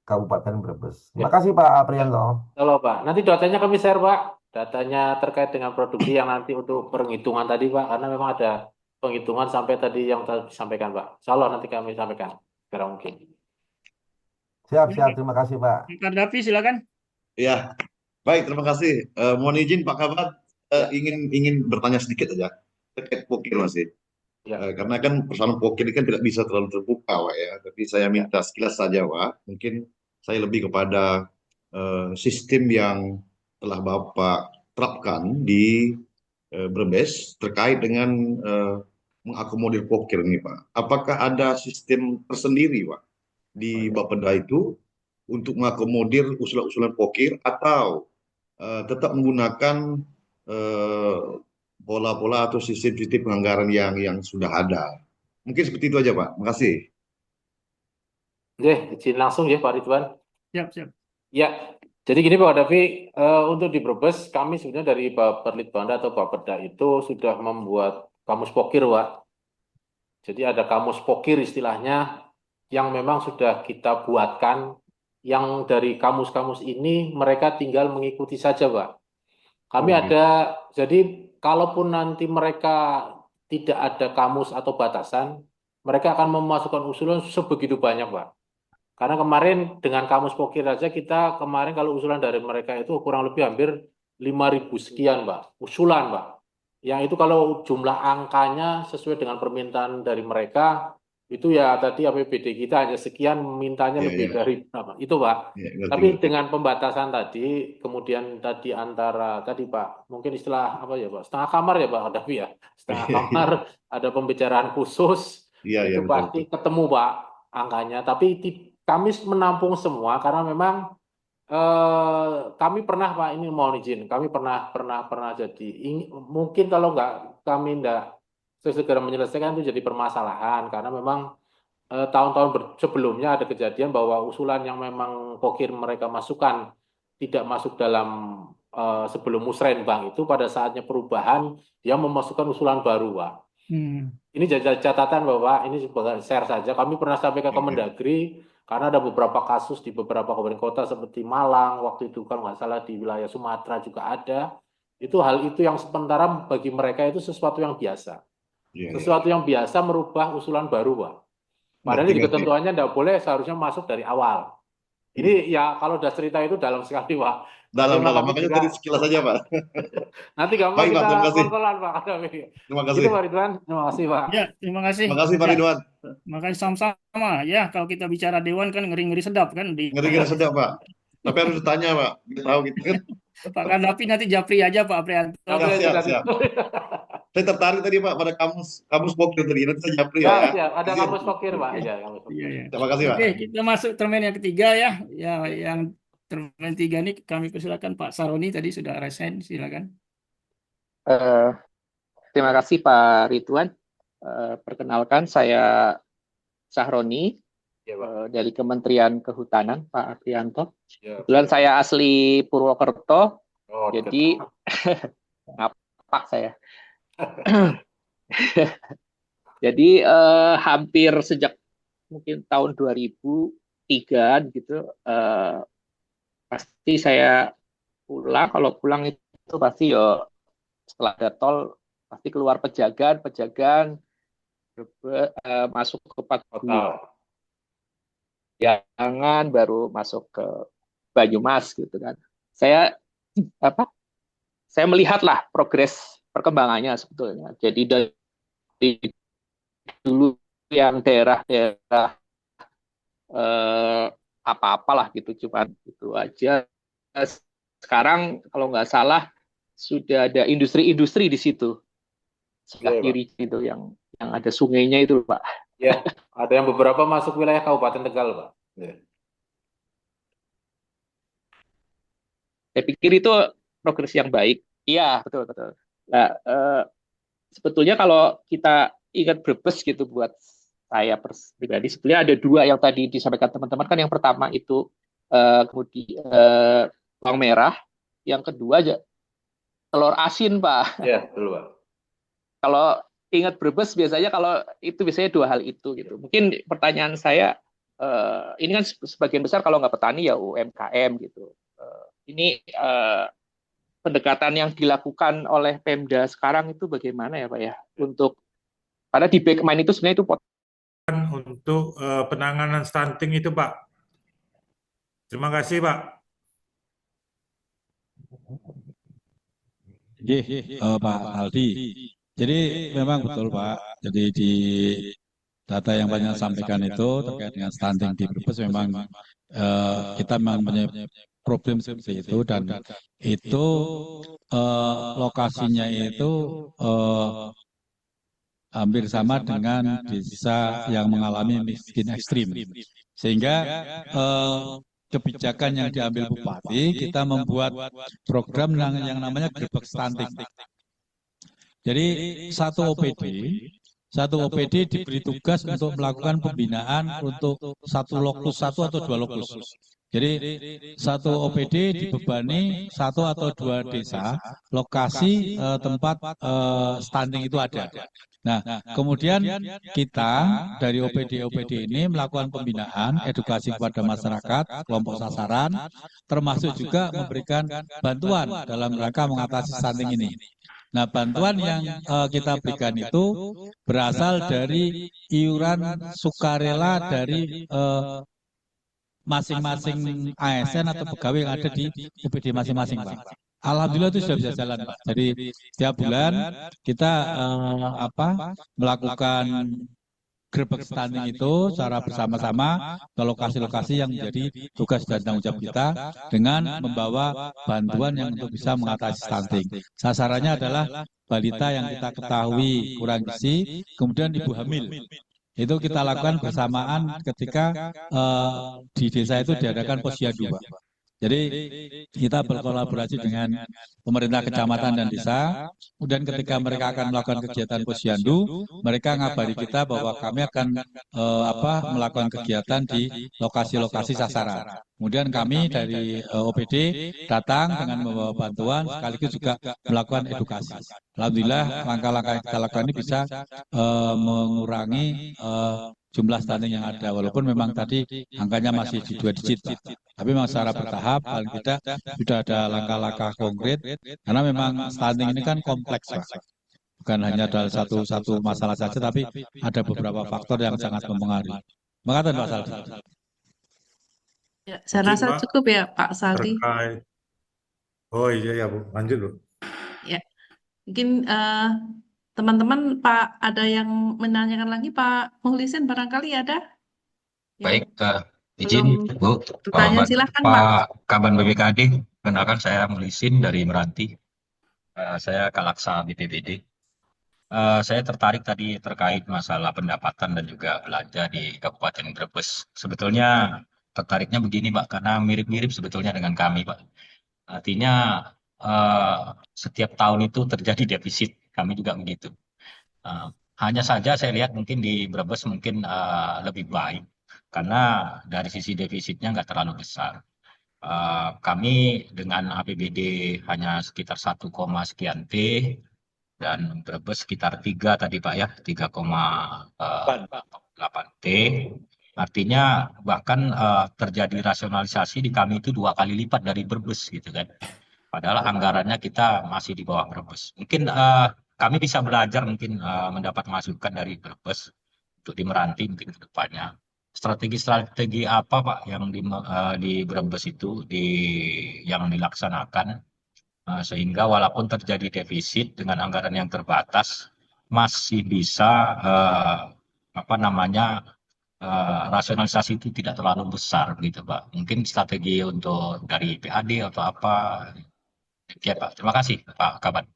Kabupaten Brebes. Terima ya. kasih Pak Aprianto. Halo Pak, nanti datanya kami share Pak, datanya terkait dengan produksi yang nanti untuk perhitungan tadi Pak, karena memang ada penghitungan sampai tadi yang tadi disampaikan Pak. Insya Allah nanti kami sampaikan, segera mungkin. Siap, Ya, siap. Terima kasih Pak. Pak Kardafi silakan. Ya, baik, terima kasih. Mohon izin Pak Kabat, Ya, ingin bertanya sedikit aja terkait pokir masih. ya, Karena kan persoalan pokir ini kan tidak bisa terlalu terbuka, Pak ya. Tapi saya ya. minta sekilas saja, Pak. Mungkin saya lebih kepada sistem yang telah Bapak terapkan di Brebes terkait dengan mengakomodir pokir ini, Pak. Apakah ada sistem tersendiri, Pak, Oh, di ya. Bapeda itu untuk mengakomodir usulan-usulan pokir atau tetap menggunakan eh, pola-pola atau sistem-sistem penganggaran yang sudah ada. Mungkin seperti itu aja, Pak. Makasih. Oke, izin langsung ya Pak Ridwan. Siap, siap. Ya, jadi gini Pak Davi, untuk di Brebes kami sebenarnya dari Bapelitbangda atau Bapeda itu sudah membuat kamus pokir, Pak. Jadi ada kamus pokir istilahnya yang memang sudah kita buatkan, yang dari kamus-kamus ini mereka tinggal mengikuti saja, Pak. Kami Oh, gitu. ada, jadi kalaupun nanti mereka tidak ada kamus atau batasan, mereka akan memasukkan usulan sebegitu banyak, Pak. Karena kemarin dengan kamus pokir aja kita kemarin kalau usulan dari mereka itu kurang lebih hampir 5.000 sekian, Pak. Usulan, Pak. Yang itu kalau jumlah angkanya sesuai dengan permintaan dari mereka, itu ya tadi APBD kita hanya sekian, mintanya Iya, lebih iya. dari berapa. Itu, Pak. Iya, ngerti, Tapi ngerti. dengan pembatasan tadi, kemudian tadi antara, tadi Pak, mungkin istilah apa ya Pak, setengah kamar ya Pak, Davi ya. Setengah Iya, iya. kamar, ada pembicaraan khusus, Iya, iya, itu betul, pasti betul. ketemu Pak angkanya. Tapi kami menampung semua karena memang kami pernah Pak ini mohon izin, kami pernah jadi mungkin kalau nggak kami nggak segera menyelesaikan itu jadi permasalahan karena memang tahun-tahun sebelumnya ada kejadian bahwa usulan yang memang pokir mereka masukkan tidak masuk dalam sebelum musrenbang itu pada saatnya perubahan dia memasukkan usulan baru Pak. Ini jadi catatan Bapak, ini sebagai share saja. Kami pernah sampai ke Iya, iya. Kemendagri karena ada beberapa kasus di beberapa kabupaten kota seperti Malang, waktu itu kalau nggak salah di wilayah Sumatera juga ada. Itu hal itu yang sementara bagi mereka itu sesuatu yang biasa. Iya, iya. Sesuatu yang biasa merubah usulan baru, Pak. Padahal Ngerti, ini ngerti. ketentuannya tidak boleh seharusnya masuk dari awal. Ini ya kalau udah cerita itu dalam sekali, Pak. Nanti Dalam, memang dalam. kami Makanya juga tadi sekilas saja, Pak. nanti gampang Baik, Pak. kita Terima kasih. konsolan, Pak. Terima Itu kasih. Pak Ridwan. Terima kasih, Pak. Ya, terima kasih. Terima kasih, Pak Ya, Ridwan. makanya sama-sama. Ya, kalau kita bicara dewan kan ngeri-ngeri sedap kan di Ngeri-ngeri sedap, Pak. Tapi harus ditanya, Pak. Biar tahu gitu kan. Pak Kardafi nanti japri aja Pak Aprianto. Oke, Siap, sudah siap. itu. Saya tertarik tadi, Pak, pada kamus pokir tadi. Nanti saya japri, Pak, Ya, ya. siap. Ada Izin. kamus pokir, Pak. Ya, kamus Iya, pokir. ya. Terima kasih, Pak. Oke, kita masuk termen yang ketiga ya. Ya, yang termen tiga ini kami persilakan Pak Saroni tadi sudah resign, silakan. Eh, terima kasih Pak Ridwan. Perkenalkan saya Sahroni Ya, Pak. dari Kementerian Kehutanan Pak Aprianto. Ya, Kebetulan saya asli Purwokerto, oh, jadi ngapak saya. Jadi hampir sejak mungkin tahun 2003 gitu, pasti saya pulang. Kalau pulang itu pasti ya setelah ada tol pasti keluar Pejagan, masuk ke Patuyangan, baru masuk ke Banyumas gitu kan. Saya melihatlah progres perkembangannya sebetulnya. Jadi dari dulu yang daerah-daerah apa-apalah gitu, cuma itu aja. Sekarang kalau nggak salah sudah ada industri-industri di situ. Sebelah kiri itu yang ada sungainya itu, Pak. Ya, ada yang beberapa masuk wilayah Kabupaten Tegal, Pak. Ya. Saya pikir itu progres yang baik. Iya, betul. Nah, sebetulnya kalau kita ingat Brebes gitu buat saya pribadi sebenarnya ada dua yang tadi disampaikan teman-teman kan. Yang pertama itu kemudian bawang merah, yang kedua telur asin, Pak. Ya, betul, Pak. Kalau ingat Brebes biasanya kalau itu biasanya dua hal itu gitu. Mungkin pertanyaan saya ini kan sebagian besar kalau nggak petani ya UMKM gitu. Ini pendekatan yang dilakukan oleh Pemda sekarang itu bagaimana ya Pak ya? Untuk karena di Backmind itu sebenarnya itu untuk penanganan stunting itu, Pak. Terima kasih, Pak. Pak Aldi. Jadi memang betul Pak. Jadi di data yang banyak sampaikan itu terkait dengan stunting di Brebes memang kita memang punya problem seperti itu, dan itu lokasinya itu hampir sama dengan desa yang mengalami miskin ekstrim, sehingga kebijakan yang diambil Bupati, kita membuat program yang namanya Grebek Stunting. Jadi satu OPD diberi tugas untuk melakukan pembinaan untuk satu atau dua lokus. Jadi satu OPD dibebani satu atau dua desa lokasi tempat stunting itu ada. Nah, kemudian kita dari OPD ini melakukan pembinaan, edukasi kepada masyarakat, kelompok sasaran, termasuk juga memberikan bantuan dalam rangka mengatasi stunting ini. Nah, bantuan yang kita berikan itu berasal dari iuran sukarela dari masing-masing ASN atau pegawai yang ada di OPD masing-masing, Pak. Alhamdulillah itu sudah bisa jalan, Pak. Jadi tiap bulan kita melakukan Grebek Stunting itu secara bersama-sama ke lokasi-lokasi yang menjadi tugas dan tanggung jawab kita dengan membawa bantuan yang untuk bisa mengatasi stunting. Sasarannya adalah balita yang kita ketahui kurang gizi, kemudian ibu hamil. Itu kita lakukan bersamaan ketika di desa itu diadakan posyandu, Pak. Jadi kita berkolaborasi dengan pemerintah kecamatan dan desa. Kemudian ketika mereka akan melakukan kegiatan posyandu, mereka ngabari kita bahwa kami akan melakukan kegiatan di lokasi-lokasi sasaran. Kemudian kami dari OPD datang dengan membawa bantuan, sekaligus juga melakukan edukasi. Alhamdulillah langkah-langkah yang kita lakukan ini bisa mengurangi jumlah stunting yang ada, walaupun memang tadi angkanya masih di 2 digit, Pak. Tapi memang secara bertahap paling tidak sudah ada langkah-langkah konkret, karena memang stunting ini kan kompleks, Pak. Bukan hanya dalam satu masalah saja, tapi ada beberapa faktor yang sangat mempengaruhi. Makasih Pak Saldi. Ya, saya rasa cukup ya Pak Saldi. Terkait. Oh iya ya Bu, lanjut Bu. Ya, mungkin teman-teman Pak ada yang menanyakan lagi, Pak Muhlisin barangkali ada? Baik, izin Bu, Pertanyaan silahkan Pak. Pak Kaban BPKD, kenalkan saya Muhlisin dari Meranti. Saya Kalaksa BPBD. Saya tertarik tadi terkait masalah pendapatan dan juga belanja di Kabupaten Brebes. Sebetulnya tertariknya begini Pak, karena mirip-mirip sebetulnya dengan kami Pak. Artinya setiap tahun itu terjadi defisit, kami juga begitu. Hanya saja saya lihat mungkin di Brebes mungkin lebih baik, karena dari sisi defisitnya nggak terlalu besar. Kami dengan APBD hanya sekitar 1, sekian T, dan Brebes sekitar 3 tadi Pak ya, 3,8 T. Artinya bahkan terjadi rasionalisasi di kami itu 2 kali lipat dari Brebes gitu kan. Padahal anggarannya kita masih di bawah Brebes. Mungkin kami bisa belajar mungkin mendapat masukan dari Brebes untuk di Meranti mungkin ke depannya. Strategi-strategi apa Pak yang di Brebes itu yang dilaksanakan sehingga walaupun terjadi defisit dengan anggaran yang terbatas masih bisa rasionalisasi itu tidak terlalu besar gitu Pak. Mungkin strategi untuk dari PAD atau apa. Ya Pak, terima kasih Pak Kaban.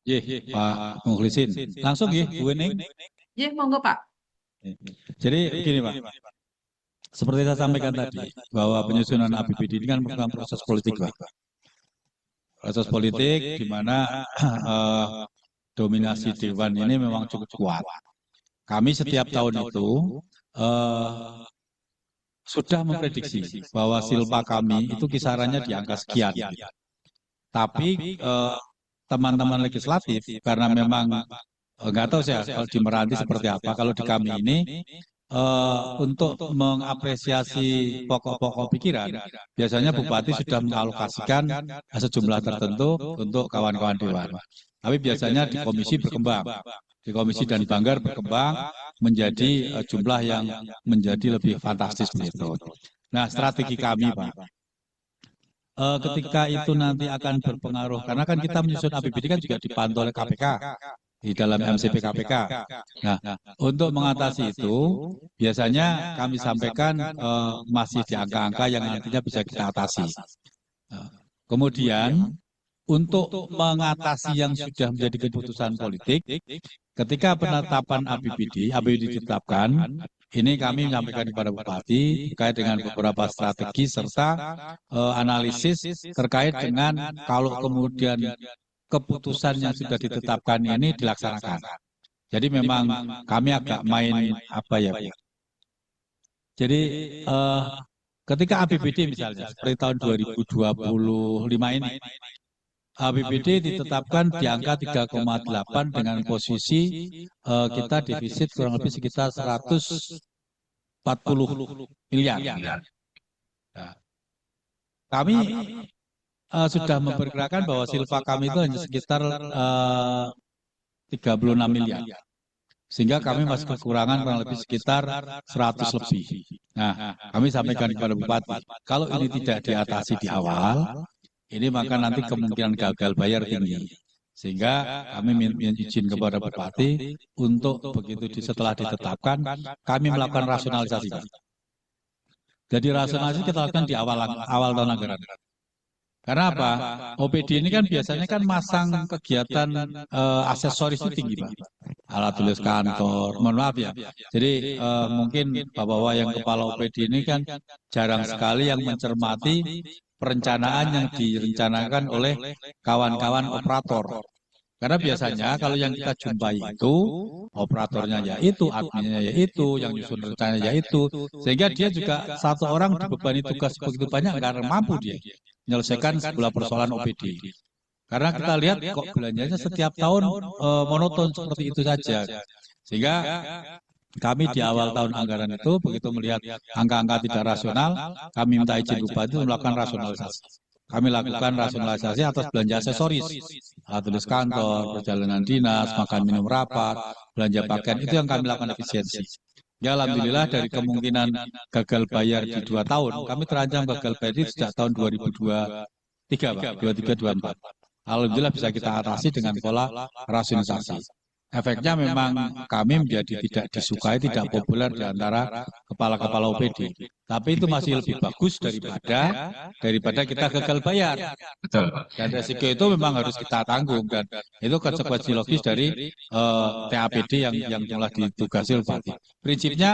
Pak Muhlisin, langsung ya Bu Ening. Monggo Pak. Jadi begini Pak, seperti saya sampaikan tadi bahwa penyusunan APBD ini kan merupakan proses politik Pak. Proses politik di mana dominasi Dewan ini memang cukup kuat. Kami setiap tahun itu sudah memprediksi bahwa silpa kami itu kisarannya di angka sekian. Gitu. Tapi teman-teman legislatif, karena memang nggak tahu saya kalau di Meranti seperti apa, kalau di kami ini untuk mengapresiasi pokok-pokok pikiran, biasanya Bupati sudah mengalokasikan sejumlah tertentu untuk kawan-kawan Dewan. Tapi biasanya di komisi berkembang. Di komisi dan Banggar berkembang menjadi jumlah yang menjadi lebih fantastis begitu. Nah, strategi kami, Pak, ketika itu nanti akan berpengaruh, karena kan kita menyusun APBD kan juga dipantau oleh KPK di dalam MCP KPK. Nah, untuk mengatasi itu, biasanya kami sampaikan masih di angka-angka yang nantinya bisa kita atasi. Kemudian, untuk mengatasi yang sudah menjadi keputusan politik, ketika penetapan APBD ditetapkan, ini kami menyampaikan kepada Bupati terkait dengan beberapa strategi serta analisis terkait dengan kalau kemudian keputusan yang sudah ditetapkan ini dilaksanakan. Jadi memang kami agak main apa ya, Pak? Jadi ketika APBD misalnya seperti tahun 2025 ini, APBD ditetapkan di angka 3,8 dengan posisi kita defisit kurang lebih sekitar 140 miliar. Nah, kami sudah memperkirakan bahwa silpa kami itu hanya sekitar 36 miliar. Sehingga kami masih kekurangan kurang lebih sekitar 100 lebih. Nah, kami sampaikan kepada Bupati, kalau ini tidak diatasi di awal, ini maka nanti kemungkinan gagal bayar tinggi. Sehingga kami minta izin kepada Bupati untuk begitu setelah ditetapkan, kami melakukan rasionalisasi. Jadi rasionalisasi kita lakukan di awal tahun anggaran. Karena apa? OPD ini kan biasanya kan masang kegiatan aksesoris itu tinggi, Pak. Alat tulis kantor, mohon maaf ya. Jadi mungkin Bapak-Bapak yang kepala OPD ini kan jarang sekali yang mencermati perencanaan yang direncanakan oleh kawan-kawan operator. Karena biasanya kalau yang kita jumpai itu, operatornya ya itu, adminnya ya itu, yang nyusun rencananya ya itu. Sehingga dia juga satu orang dibebani tugas begitu banyak karena mampu dia menyelesaikan sebuah persoalan OPD. Karena kita lihat kok belanjanya setiap tahun monoton seperti itu saja. Sehingga kami di awal tahun anggaran itu begitu melihat angka-angka tidak rasional, kami minta izin Bupati untuk melakukan rasionalisasi. Kami lakukan rasionalisasi atas belanja aksesoris, alat tulis kantor, perjalanan dinas, makan minum rapat, belanja pakaian, itu yang kami lakukan efisiensi. Ya alhamdulillah dari kemungkinan gagal bayar di 2 tahun, kami terancam gagal bayar itu sejak tahun 2023, Pak, 23-24. Alhamdulillah bisa kita atasi dengan pola rasionalisasi. Efeknya memang kami menjadi tidak disukai, tidak populer di antara kepala-kepala OPD. Tapi itu masih lebih bagus daripada kita gagal bayar. Betul. Dan resiko itu memang harus kita tanggung. Dan itu konsekuensi logis dari TAPD yang telah ditugasi oleh Bupati. Prinsipnya,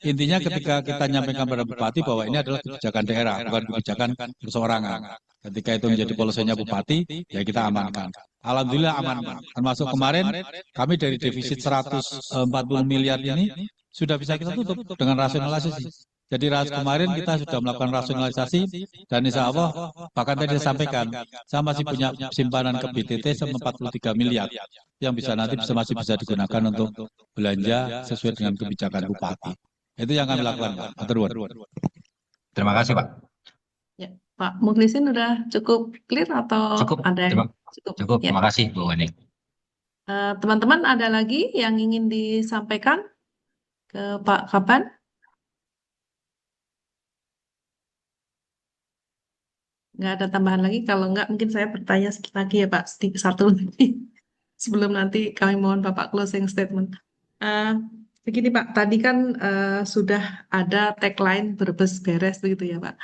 intinya ketika kita nyampaikan pada Bupati bahwa ini adalah kebijakan daerah, bukan kebijakan perseorangan. Ketika itu menjadi polisinya Bupati, ya kita amankan. Alhamdulillah aman. Termasuk kemarin kami dari defisit 140 miliar ini sudah bisa kita tutup dengan rasionalisasi. Jadi kemarin kita sudah melakukan rasionalisasi dan insya Allah bahkan tadi saya sampaikan saya masih punya simpanan ke BTT 43 miliar yang bisa nanti masih bisa digunakan untuk belanja sesuai dengan kebijakan Bupati. Itu yang kami lakukan, Pak. Terima kasih, Pak. Ya, Pak Mukhlisin udah cukup clear atau Cukup. ada yang Cukup. Ya. Terima kasih, Bu Weni. Teman-teman ada lagi yang ingin disampaikan ke Pak Kaban? Nggak ada tambahan lagi? Kalau nggak, mungkin saya bertanya sedikit lagi ya Pak, satu lagi. Sebelum nanti kami mohon Bapak closing statement. Begini Pak, tadi kan sudah ada tagline Brebes beres begitu ya Pak.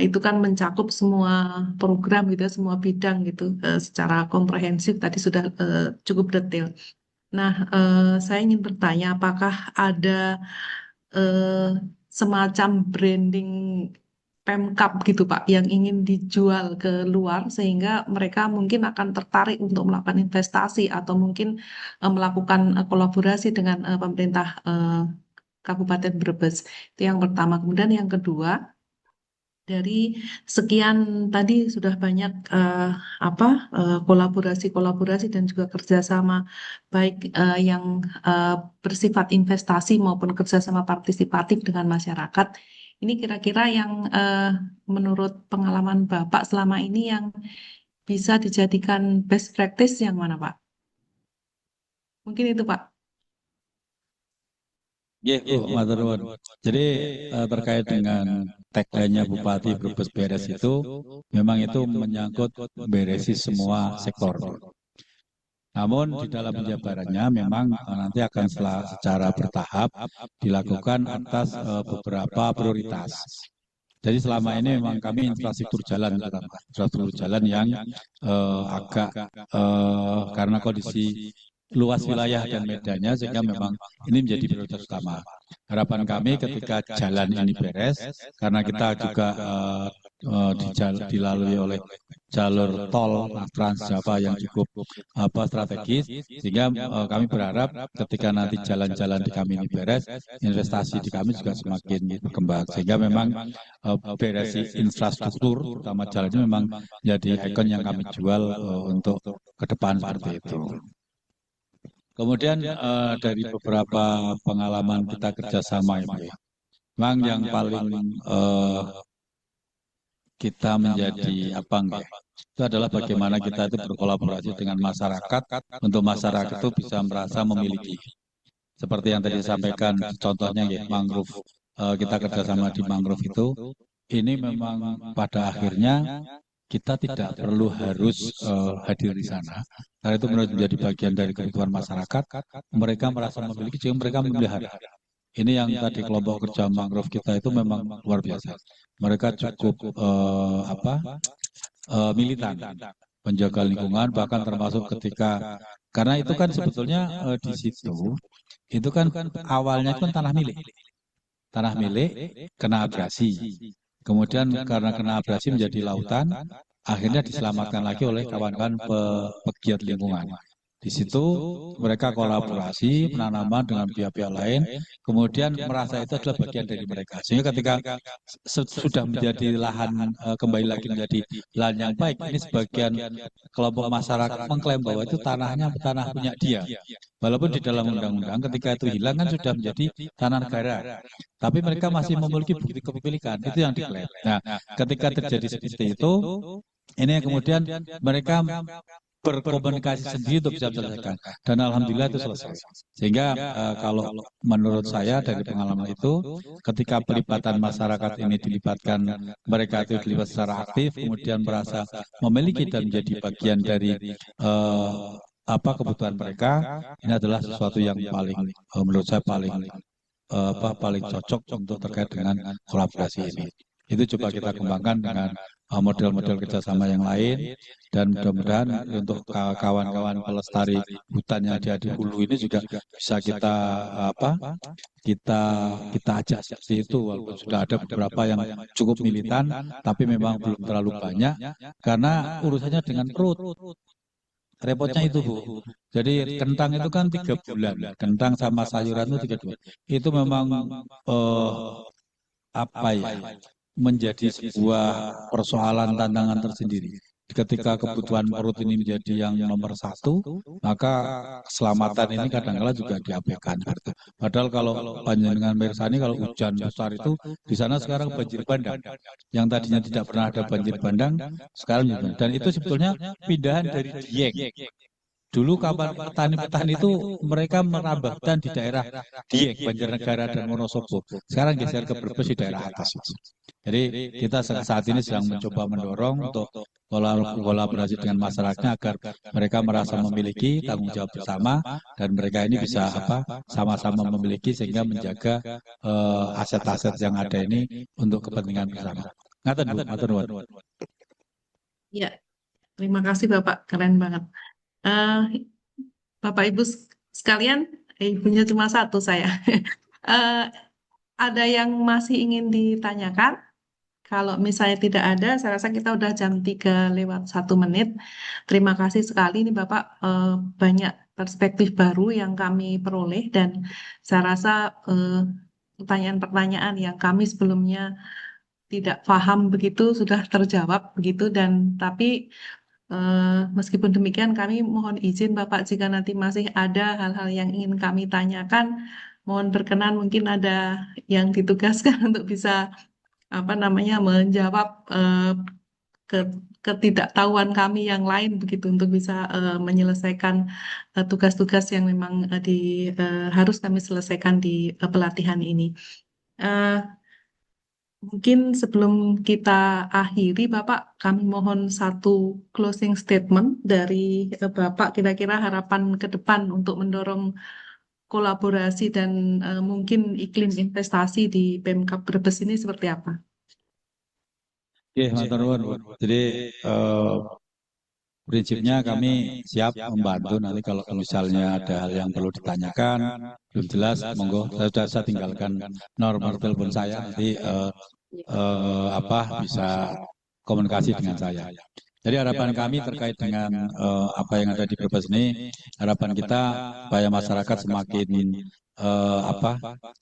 Itu kan mencakup semua program gitu, semua bidang gitu, secara komprehensif tadi sudah cukup detail. Nah, saya ingin bertanya apakah ada semacam branding Pemkab gitu Pak, yang ingin dijual ke luar sehingga mereka mungkin akan tertarik untuk melakukan investasi atau mungkin melakukan kolaborasi dengan pemerintah Kabupaten Brebes. Itu yang pertama. Kemudian yang kedua, dari sekian tadi sudah banyak kolaborasi-kolaborasi dan juga kerjasama baik yang bersifat investasi maupun kerjasama partisipatif dengan masyarakat. Ini kira-kira yang menurut pengalaman Bapak selama ini yang bisa dijadikan best practice yang mana Pak? Mungkin itu Pak. Ya, Bu, matur nuwun. Jadi terkait dengan tagline-nya Bupati Brebes Beres itu, memang itu menyangkut beresi semua sektor. Namun di dalam penjabarannya memang nanti akan secara bertahap dilakukan atas beberapa prioritas. Jadi selama ini memang kami infrastruktur jalan, infrastruktur jalan yang agak karena kondisi luas wilayah dan medannya sehingga memang ini menjadi prioritas utama. Harapan kami ketika jalan ini beres, karena kita juga dilalui oleh jalur tol Trans Jawa yang cukup strategis, sehingga kami berharap ketika nanti jalan-jalan di kami ini beres, investasi di kami juga semakin berkembang, sehingga memang beresi infrastruktur, terutama jalan ini memang jadi ikon yang kami jual untuk ke depan seperti itu. Kemudian dari beberapa pengalaman kita kerjasama ini, memang yang paling kita menjadi itu adalah bagaimana kita itu berkolaborasi dengan masyarakat untuk masyarakat itu bisa merasa memiliki. Seperti yang tadi disampaikan, contohnya ya, mangrove, kita kerjasama di mangrove itu, ini memang pada akhirnya kita tidak perlu harus hadir di sana. Karena itu menjadi bagian dari kebutuhan masyarakat, mereka merasa memiliki, sehingga mereka memelihara. Ini yang tadi kelompok kerja mangrove kita itu memang luar biasa. Mereka cukup militan, menjaga lingkungan, bahkan termasuk ketika, karena itu kan sebetulnya di situ, itu kan awalnya itu kan tanah milik kena abrasi. Kemudian karena kena abrasi menjadi lautan, akhirnya diselamatkan lagi oleh kawan-kawan pegiat lingkungan. Di situ mereka kolaborasi penanaman dengan pihak-pihak lain, kemudian merasa itu adalah bagian dari mereka. Sehingga ketika sudah menjadi lahan, kembali lagi menjadi lahan yang baik, ini sebagian kelompok masyarakat mengklaim bahwa itu tanahnya tanah punya dia. Walaupun di dalam undang-undang ketika itu hilang kan sudah menjadi tanah negara. Tapi mereka masih memiliki bukti kepemilikan, itu yang diklaim. Nah, ketika terjadi seperti itu, ini yang kemudian mereka berkomunikasi sendiri untuk bisa menyelesaikan, dan alhamdulillah itu selesai. Sehingga kalau menurut saya dari pengalaman itu, ketika pelibatan masyarakat ini dilibatkan, mereka itu dilibat secara aktif, kemudian merasa memiliki dan menjadi bagian dari kebutuhan mereka, ini adalah sesuatu yang paling menurut saya paling cocok untuk terkait dengan kolaborasi ini. Itu coba kita kembangkan dengan model-model kerjasama yang lain, dan mudah-mudahan untuk kawan-kawan pelestari hutan yang ada di hulu ini juga bisa kita ajak seperti itu, walaupun sudah ada beberapa yang cukup militan, tapi memang belum terlalu banyak karena urusannya dengan perut. Repotnya itu Bu. Jadi kentang itu kan 3 bulan, kentang sama sayuran itu 3 bulan. Itu memang menjadi sebuah persoalan tantangan tersendiri. Ketika kebutuhan perut ini menjadi yang nomor 1, maka keselamatan ini kadang-kala juga diabaikan. Padahal kalau panjenengan mirsani, kalau hujan besar itu di sana sekarang banjir bandang. Yang tadinya tidak pernah ada banjir bandang, sekarang dan itu sebetulnya pindahan dari Dieng. Dulu kapan petani-petani itu mereka merambah hutan di daerah Dieng, Banjarnegara dan Wonosobo. Sekarang geser ke Brebes di daerah atas. Jadi kita saat ini sedang mencoba mendorong untuk kolaborasi dengan masyarakatnya agar mereka merasa memiliki tanggung jawab bersama, dan mereka ini bisa sama-sama memiliki sehingga menjaga aset-aset yang ada ini untuk kepentingan bersama. Ngaten Bu, matur nuwun. Ya, terima kasih Bapak, keren banget. Bapak Ibu sekalian, ibunya cuma 1 saya. Ada yang masih ingin ditanyakan? Kalau misalnya tidak ada, saya rasa kita udah jam 3 lewat 1 menit. Terima kasih sekali nih Bapak, banyak perspektif baru yang kami peroleh dan saya rasa pertanyaan-pertanyaan yang kami sebelumnya tidak paham begitu sudah terjawab begitu dan tapi meskipun demikian kami mohon izin Bapak jika nanti masih ada hal-hal yang ingin kami tanyakan, mohon berkenan mungkin ada yang ditugaskan untuk bisa apa namanya menjawab ke- ketidaktahuan kami yang lain begitu untuk bisa menyelesaikan tugas-tugas yang memang harus kami selesaikan di pelatihan ini. Eh, Mungkin sebelum kita akhiri, Bapak, kami mohon satu closing statement dari Bapak, kira-kira harapan ke depan untuk mendorong kolaborasi dan mungkin iklim investasi di Pemkab Brebes ini seperti apa? Oke, matur nuwun, Bu. Jadi prinsipnya kami siap membantu nanti kalau misalnya ada hal yang perlu ditanyakan, belum jelas, monggo saya tinggalkan nomor telepon saya nanti bisa komunikasi dengan saya. Jadi harapan kami terkait dengan apa yang ada di Brebes ini, harapan kita supaya masyarakat semakin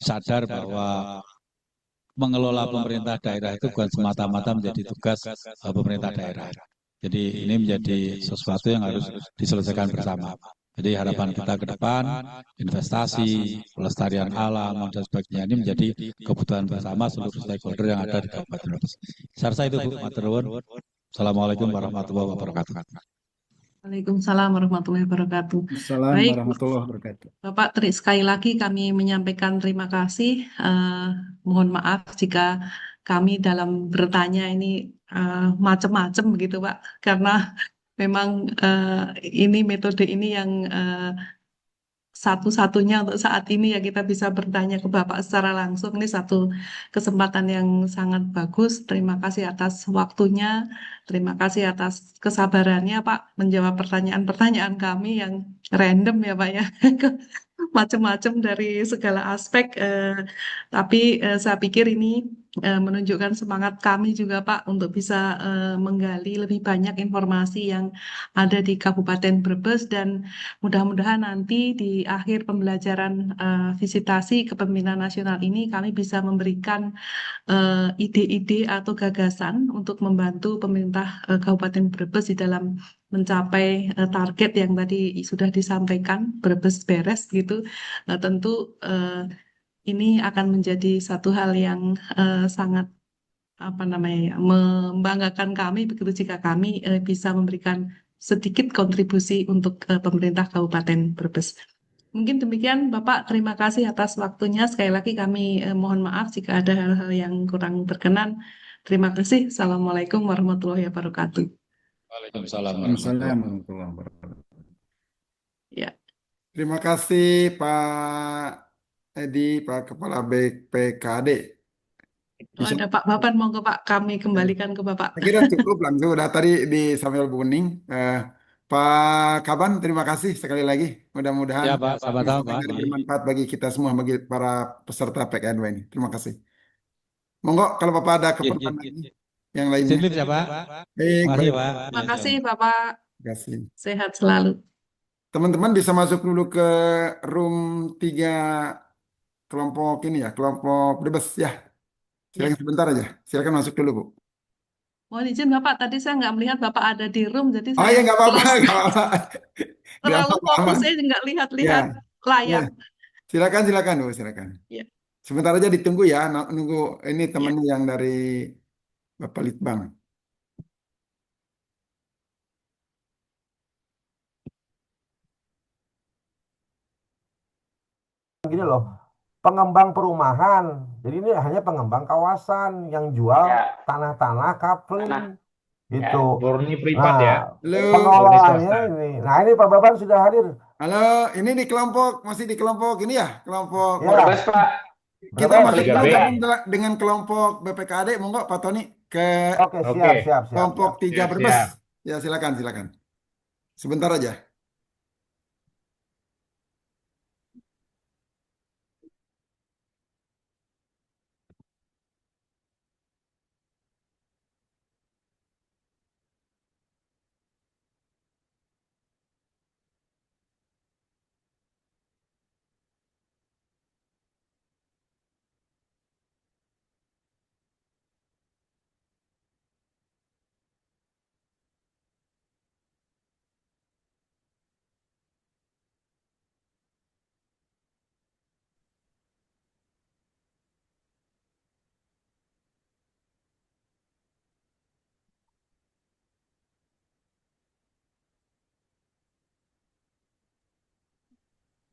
sadar bahwa mengelola pemerintah daerah itu bukan semata-mata menjadi tugas pemerintah daerah. Jadi ini menjadi sesuatu yang harus diselesaikan bersama. Jadi harapan kita ke depan, investasi, pelestarian alam, dan sebagainya ini menjadi kebutuhan bersama seluruh stakeholder yang ada di Kabupaten Brebes. Saya rasa itu, Bu. Matur nuwun. Assalamualaikum warahmatullahi wabarakatuh. Waalaikumsalam warahmatullahi wabarakatuh. Assalamualaikum Baik, warahmatullahi wabarakatuh. Bapak, sekali lagi kami menyampaikan terima kasih. Mohon maaf jika kami dalam bertanya ini macam-macam begitu, Pak, karena memang ini metode ini yang satu-satunya untuk saat ini ya kita bisa bertanya ke Bapak secara langsung. Ini satu kesempatan yang sangat bagus. Terima kasih atas waktunya, terima kasih atas kesabarannya Pak menjawab pertanyaan-pertanyaan kami yang random ya Pak ya. Macam-macam dari segala aspek, tapi saya pikir ini menunjukkan semangat kami juga Pak untuk bisa menggali lebih banyak informasi yang ada di Kabupaten Brebes dan mudah-mudahan nanti di akhir pembelajaran visitasi kepemimpinan nasional ini kami bisa memberikan ide-ide atau gagasan untuk membantu pemerintah Kabupaten Brebes di dalam mencapai target yang tadi sudah disampaikan, Brebes beres gitu. Tentu ini akan menjadi satu hal yang sangat membanggakan kami begitu jika kami bisa memberikan sedikit kontribusi untuk pemerintah Kabupaten Brebes. Mungkin demikian Bapak, terima kasih atas waktunya. Sekali lagi kami mohon maaf jika ada hal-hal yang kurang berkenan. Terima kasih. Assalamualaikum warahmatullahi wabarakatuh. Waalaikumsalam warahmatullahi wabarakatuh. Ya. Terima kasih Pak Edi, Pak Kepala BPKD. Oh, ada Pak Bapan, monggo Pak, kami kembalikan ke Bapak. Saya kira cukup langsung, udah tadi di sambil kuning. Pak Kaban, terima kasih sekali lagi. Mudah-mudahan Ya Pak, sama-sama Pak. bermanfaat bagi kita semua, bagi para peserta PKNW ini. Terima kasih. Monggo kalau Bapak ada keperluan lagi yang lainnya. Sip ya Pak. Baik, Makasih baik. Pak. Terima kasih Bapak. Terima kasih. Sehat selalu. Teman-teman bisa masuk dulu ke room 3 kelompok ini ya, kelompok Brebes ya. Silakan sebentar aja. Silakan masuk dulu, Bu. Mohon izin Bapak, tadi saya nggak melihat Bapak ada di room, jadi Oh saya ya nggak apa-apa, close. nggak apa-apa. Nggak Terlalu apa-apa, fokus aman. saya nggak Ya, lihat-lihat ya. layar. Silakan, Bu, silakan. Ya. Sebentar aja ditunggu ya, nunggu ini temannya yang dari Bapak Litbang. Gini loh, pengembang perumahan. Jadi ini hanya pengembang kawasan yang jual tanah-tanah kapling gitu. Murni privat ya. Halo. Pengelolaannya ini. Nah ini Pak Baban sudah hadir. Halo, ini di kelompok, masih di kelompok ini ya, kelompok. Ya. Brebes, Pak. Kita masuk Tiga B. gabung dengan kelompok BPKD, monggo Pak Tony ke Oke, siap. kelompok 3 Siap, Brebes. siap. Ya, silakan. Sebentar aja.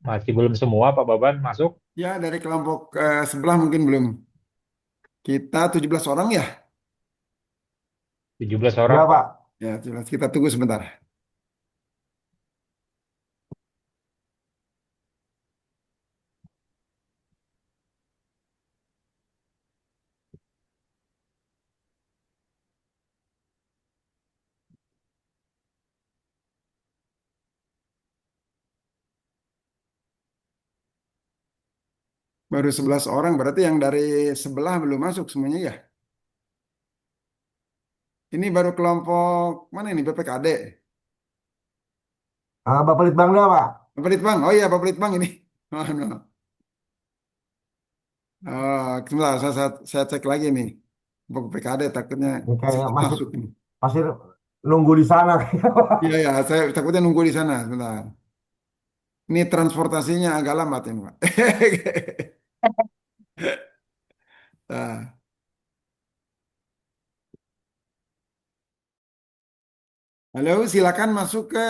Masih belum semua Pak Baban masuk. Ya, dari kelompok sebelah mungkin belum. Kita 17 orang ya? 17 Ya orang. Pak. Ya, 17. Kita tunggu sebentar. Baru 11 orang, berarti yang dari sebelah belum masuk semuanya ya? Ini baru kelompok mana ini, BPKD? Bapak Litbangda Pak. Bapak Litbang, oh iya Bapak Litbang ini. Oh, no. Sebentar, saya cek lagi nih. BPKD takutnya Ini kayaknya masih masuk ini. masih nunggu di sana. Iya ya, saya takutnya nunggu di sana sebentar. Ini transportasinya agak lambat ini Pak. Nah, halo, silakan masuk ke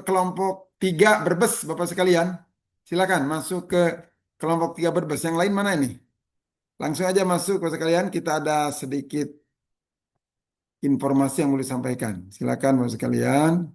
kelompok 3 Brebes, Bapak sekalian. Silakan masuk ke kelompok 3 Brebes. Yang lain mana ini? Langsung aja masuk, Bapak sekalian. Kita ada sedikit informasi yang boleh disampaikan. Silakan, Bapak sekalian.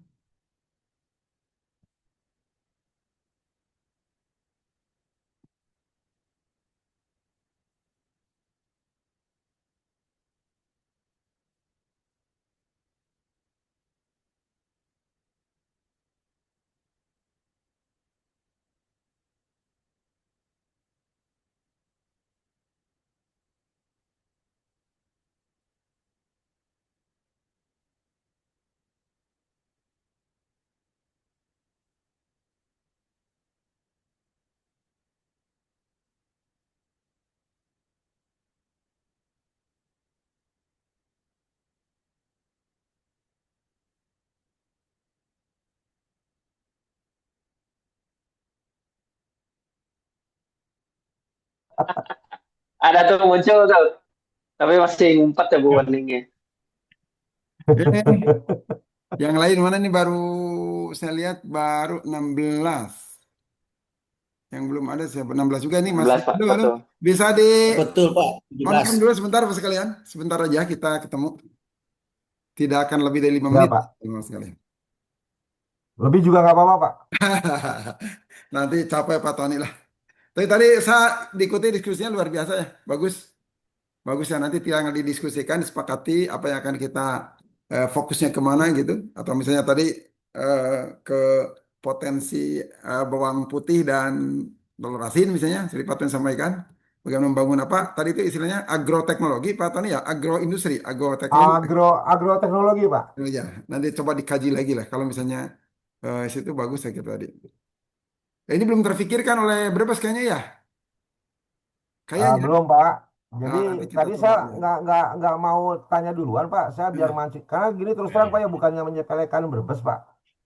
Ada tuh muncul tuh, tapi masih ngumpet ya Bu warningnya. Yang lain mana nih baru saya lihat baru 16. Yang belum ada siapa? 16 juga nih masih. 16 Pak, Aduh, aduh. betul. Bisa di Betul Pak, confirm 17. dulu sebentar Bapak sekalian. Sebentar aja kita ketemu. Tidak akan lebih dari 5 Ya menit, Pak. Bapak sekalian. Lebih juga nggak apa-apa Pak. Nanti capek Pak Tony lah. Tapi tadi saya diikuti diskusinya luar biasa ya. Bagus. Bagus ya, nanti tinggal didiskusikan, disepakati apa yang akan kita fokusnya kemana gitu. Atau misalnya tadi eh, ke potensi bawang putih dan telur asin misalnya, Sri Paten sampaikan. Bagaimana membangun apa? Tadi itu istilahnya agroteknologi, Pak Tony ya, agroindustri, agroteknologi. Agroteknologi Pak. Ya, nanti coba dikaji lagi lah. Kalau misalnya situ bagus saya kira tadi. Ini belum terfikirkan oleh Brebes kayaknya ya. Kayaknya. Belum Pak. Jadi Nanti kita tadi coba saya dulu. nggak mau tanya duluan Pak. Saya biar mancing. Karena gini terus terang Pak ya bukannya menyepelekan Brebes Pak.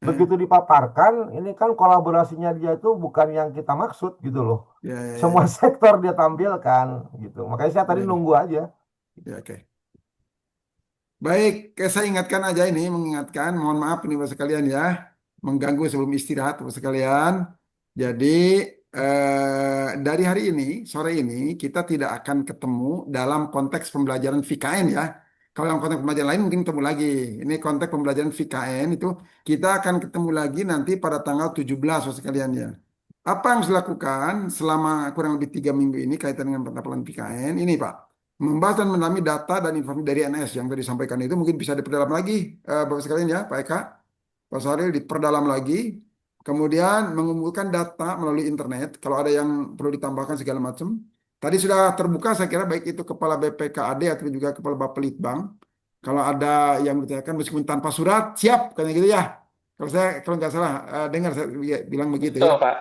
Begitu dipaparkan, ini kan kolaborasinya dia itu bukan yang kita maksud gitu loh. Ya, ya, Semua ya. sektor dia tampilkan gitu. Makanya saya tadi Ya, nunggu aja. ya, oke. Baik, saya ingatkan aja ini, mengingatkan, mohon maaf nih Bapak sekalian ya, mengganggu sebelum istirahat Bapak sekalian. Jadi dari hari ini, sore ini, kita tidak akan ketemu dalam konteks pembelajaran VKN ya. Kalau yang konteks pembelajaran lain mungkin ketemu lagi. Ini konteks pembelajaran VKN itu kita akan ketemu lagi nanti pada tanggal 17 Bapak sekalian ya. Apa yang harus dilakukan selama kurang lebih 3 minggu ini kaitan dengan penerapan PKN? Ini Pak, membahas dan mendalami data dan informasi dari NS yang tadi disampaikan itu mungkin bisa diperdalam lagi, Bapak sekalian ya, Pak Eka, Pak Saril diperdalam lagi. Kemudian mengumpulkan data melalui internet, kalau ada yang perlu ditambahkan segala macam. Tadi sudah terbuka saya kira baik itu Kepala BPKAD atau juga Kepala Bapelitbang. Kalau ada yang ditanyakan meskipun tanpa surat, siap, kayak gitu ya. Kalau nggak salah dengar saya bilang begitu ya. Betul Pak.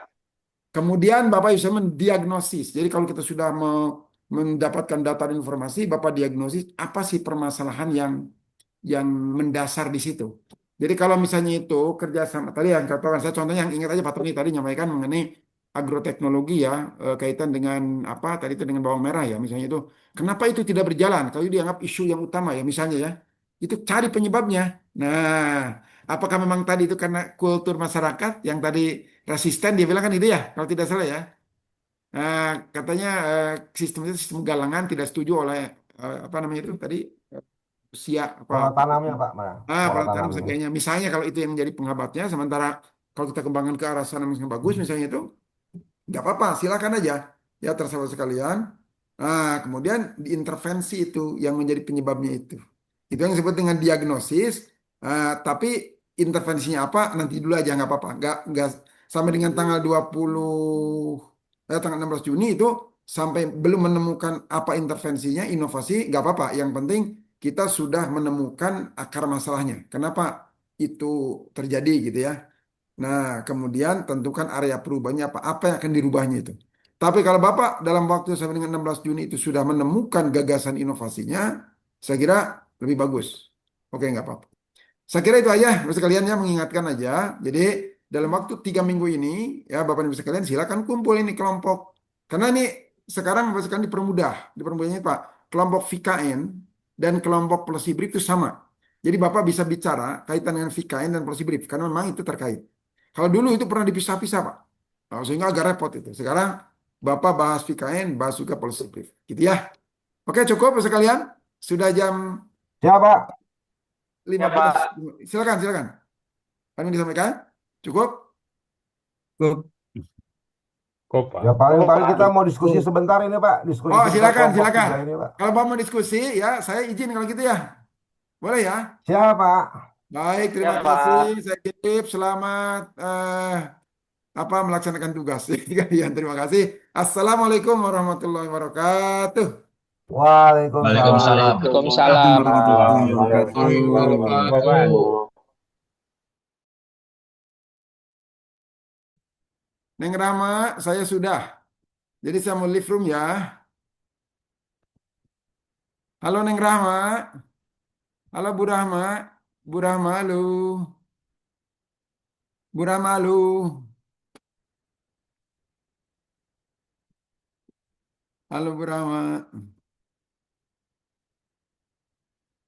Kemudian Bapak bisa mendiagnosis. Jadi kalau kita sudah mendapatkan data dan informasi, Bapak diagnosis apa sih permasalahan yang mendasar di situ. Jadi kalau misalnya itu kerjasama tadi yang katakan saya contohnya yang ingat aja Pak Tony tadi nyampaikan mengenai agroteknologi ya kaitan dengan apa tadi itu dengan bawang merah ya misalnya itu kenapa itu tidak berjalan kalau itu dianggap isu yang utama ya misalnya ya itu cari penyebabnya. Nah Apakah memang tadi itu karena kultur masyarakat yang tadi resisten, dia bilang kan itu ya, kalau tidak salah ya. Katanya sistem itu sistem galangan tidak setuju oleh apa namanya itu tadi usia apa Pola tanamnya Pak, pola pola tanam tanamnya. sebagainya. Misalnya kalau itu yang menjadi penghambatnya, sementara kalau kita kembangkan ke arah sana yang bagus misalnya itu nggak apa-apa, silakan aja ya tersahabat sekalian. Kemudian diintervensi itu yang menjadi penyebabnya itu. Itu yang disebut dengan diagnosis. Tapi intervensinya apa nanti dulu aja nggak apa-apa. Nggak sampai dengan tanggal 16 Juni itu sampai belum menemukan apa intervensinya, inovasi nggak apa-apa. Yang penting kita sudah menemukan akar masalahnya. Kenapa itu terjadi gitu ya. Nah, kemudian tentukan area perubahannya apa yang akan dirubahnya itu. Tapi kalau Bapak dalam waktu sampai dengan 16 Juni itu sudah menemukan gagasan inovasinya, saya kira lebih bagus. Oke, nggak apa-apa. Saya kira itu aja, Bapak sekalian ya mengingatkan aja. Jadi dalam waktu 3 minggu ini, ya Bapak dan Ibu sekalian silakan kumpul ini kelompok. Karena ini sekarang Bapak sekalian dipermudahnya Pak. Kelompok VKN dan kelompok policy brief itu sama. Jadi Bapak bisa bicara kaitan dengan VKN dan policy brief, karena memang itu terkait. Kalau dulu itu pernah dipisah-pisah Pak. Sehingga agak repot itu. Sekarang Bapak bahas VKN, bahas juga policy brief. Gitu ya. Oke cukup Bapak sekalian. Sudah jam Ya Pak. 15. Silakan, silakan. Kami disampaikan? Cukup? Kok, Pak? Ya paling-paling kita mau diskusi sebentar ini Pak, diskusi Oh, sebentar silakan, kelompok silakan. 3 ini Pak. Kalau mau diskusi, ya saya izin kalau gitu ya. Boleh ya? Siap Pak. Baik, terima kasih. Saya titip selamat melaksanakan tugas. Ya, terima kasih. Assalamualaikum warahmatullahi wabarakatuh. Waalaikumsalam. Waalaikumsalam. Warahmatullahi wabarakatuh. Neng Rama, saya sudah. Jadi saya mau live room ya. Halo Neng Rahma. Halo Bu Rahma. Bu Rahma, halo. Bu Rahma, halo. Halo Bu Rahma.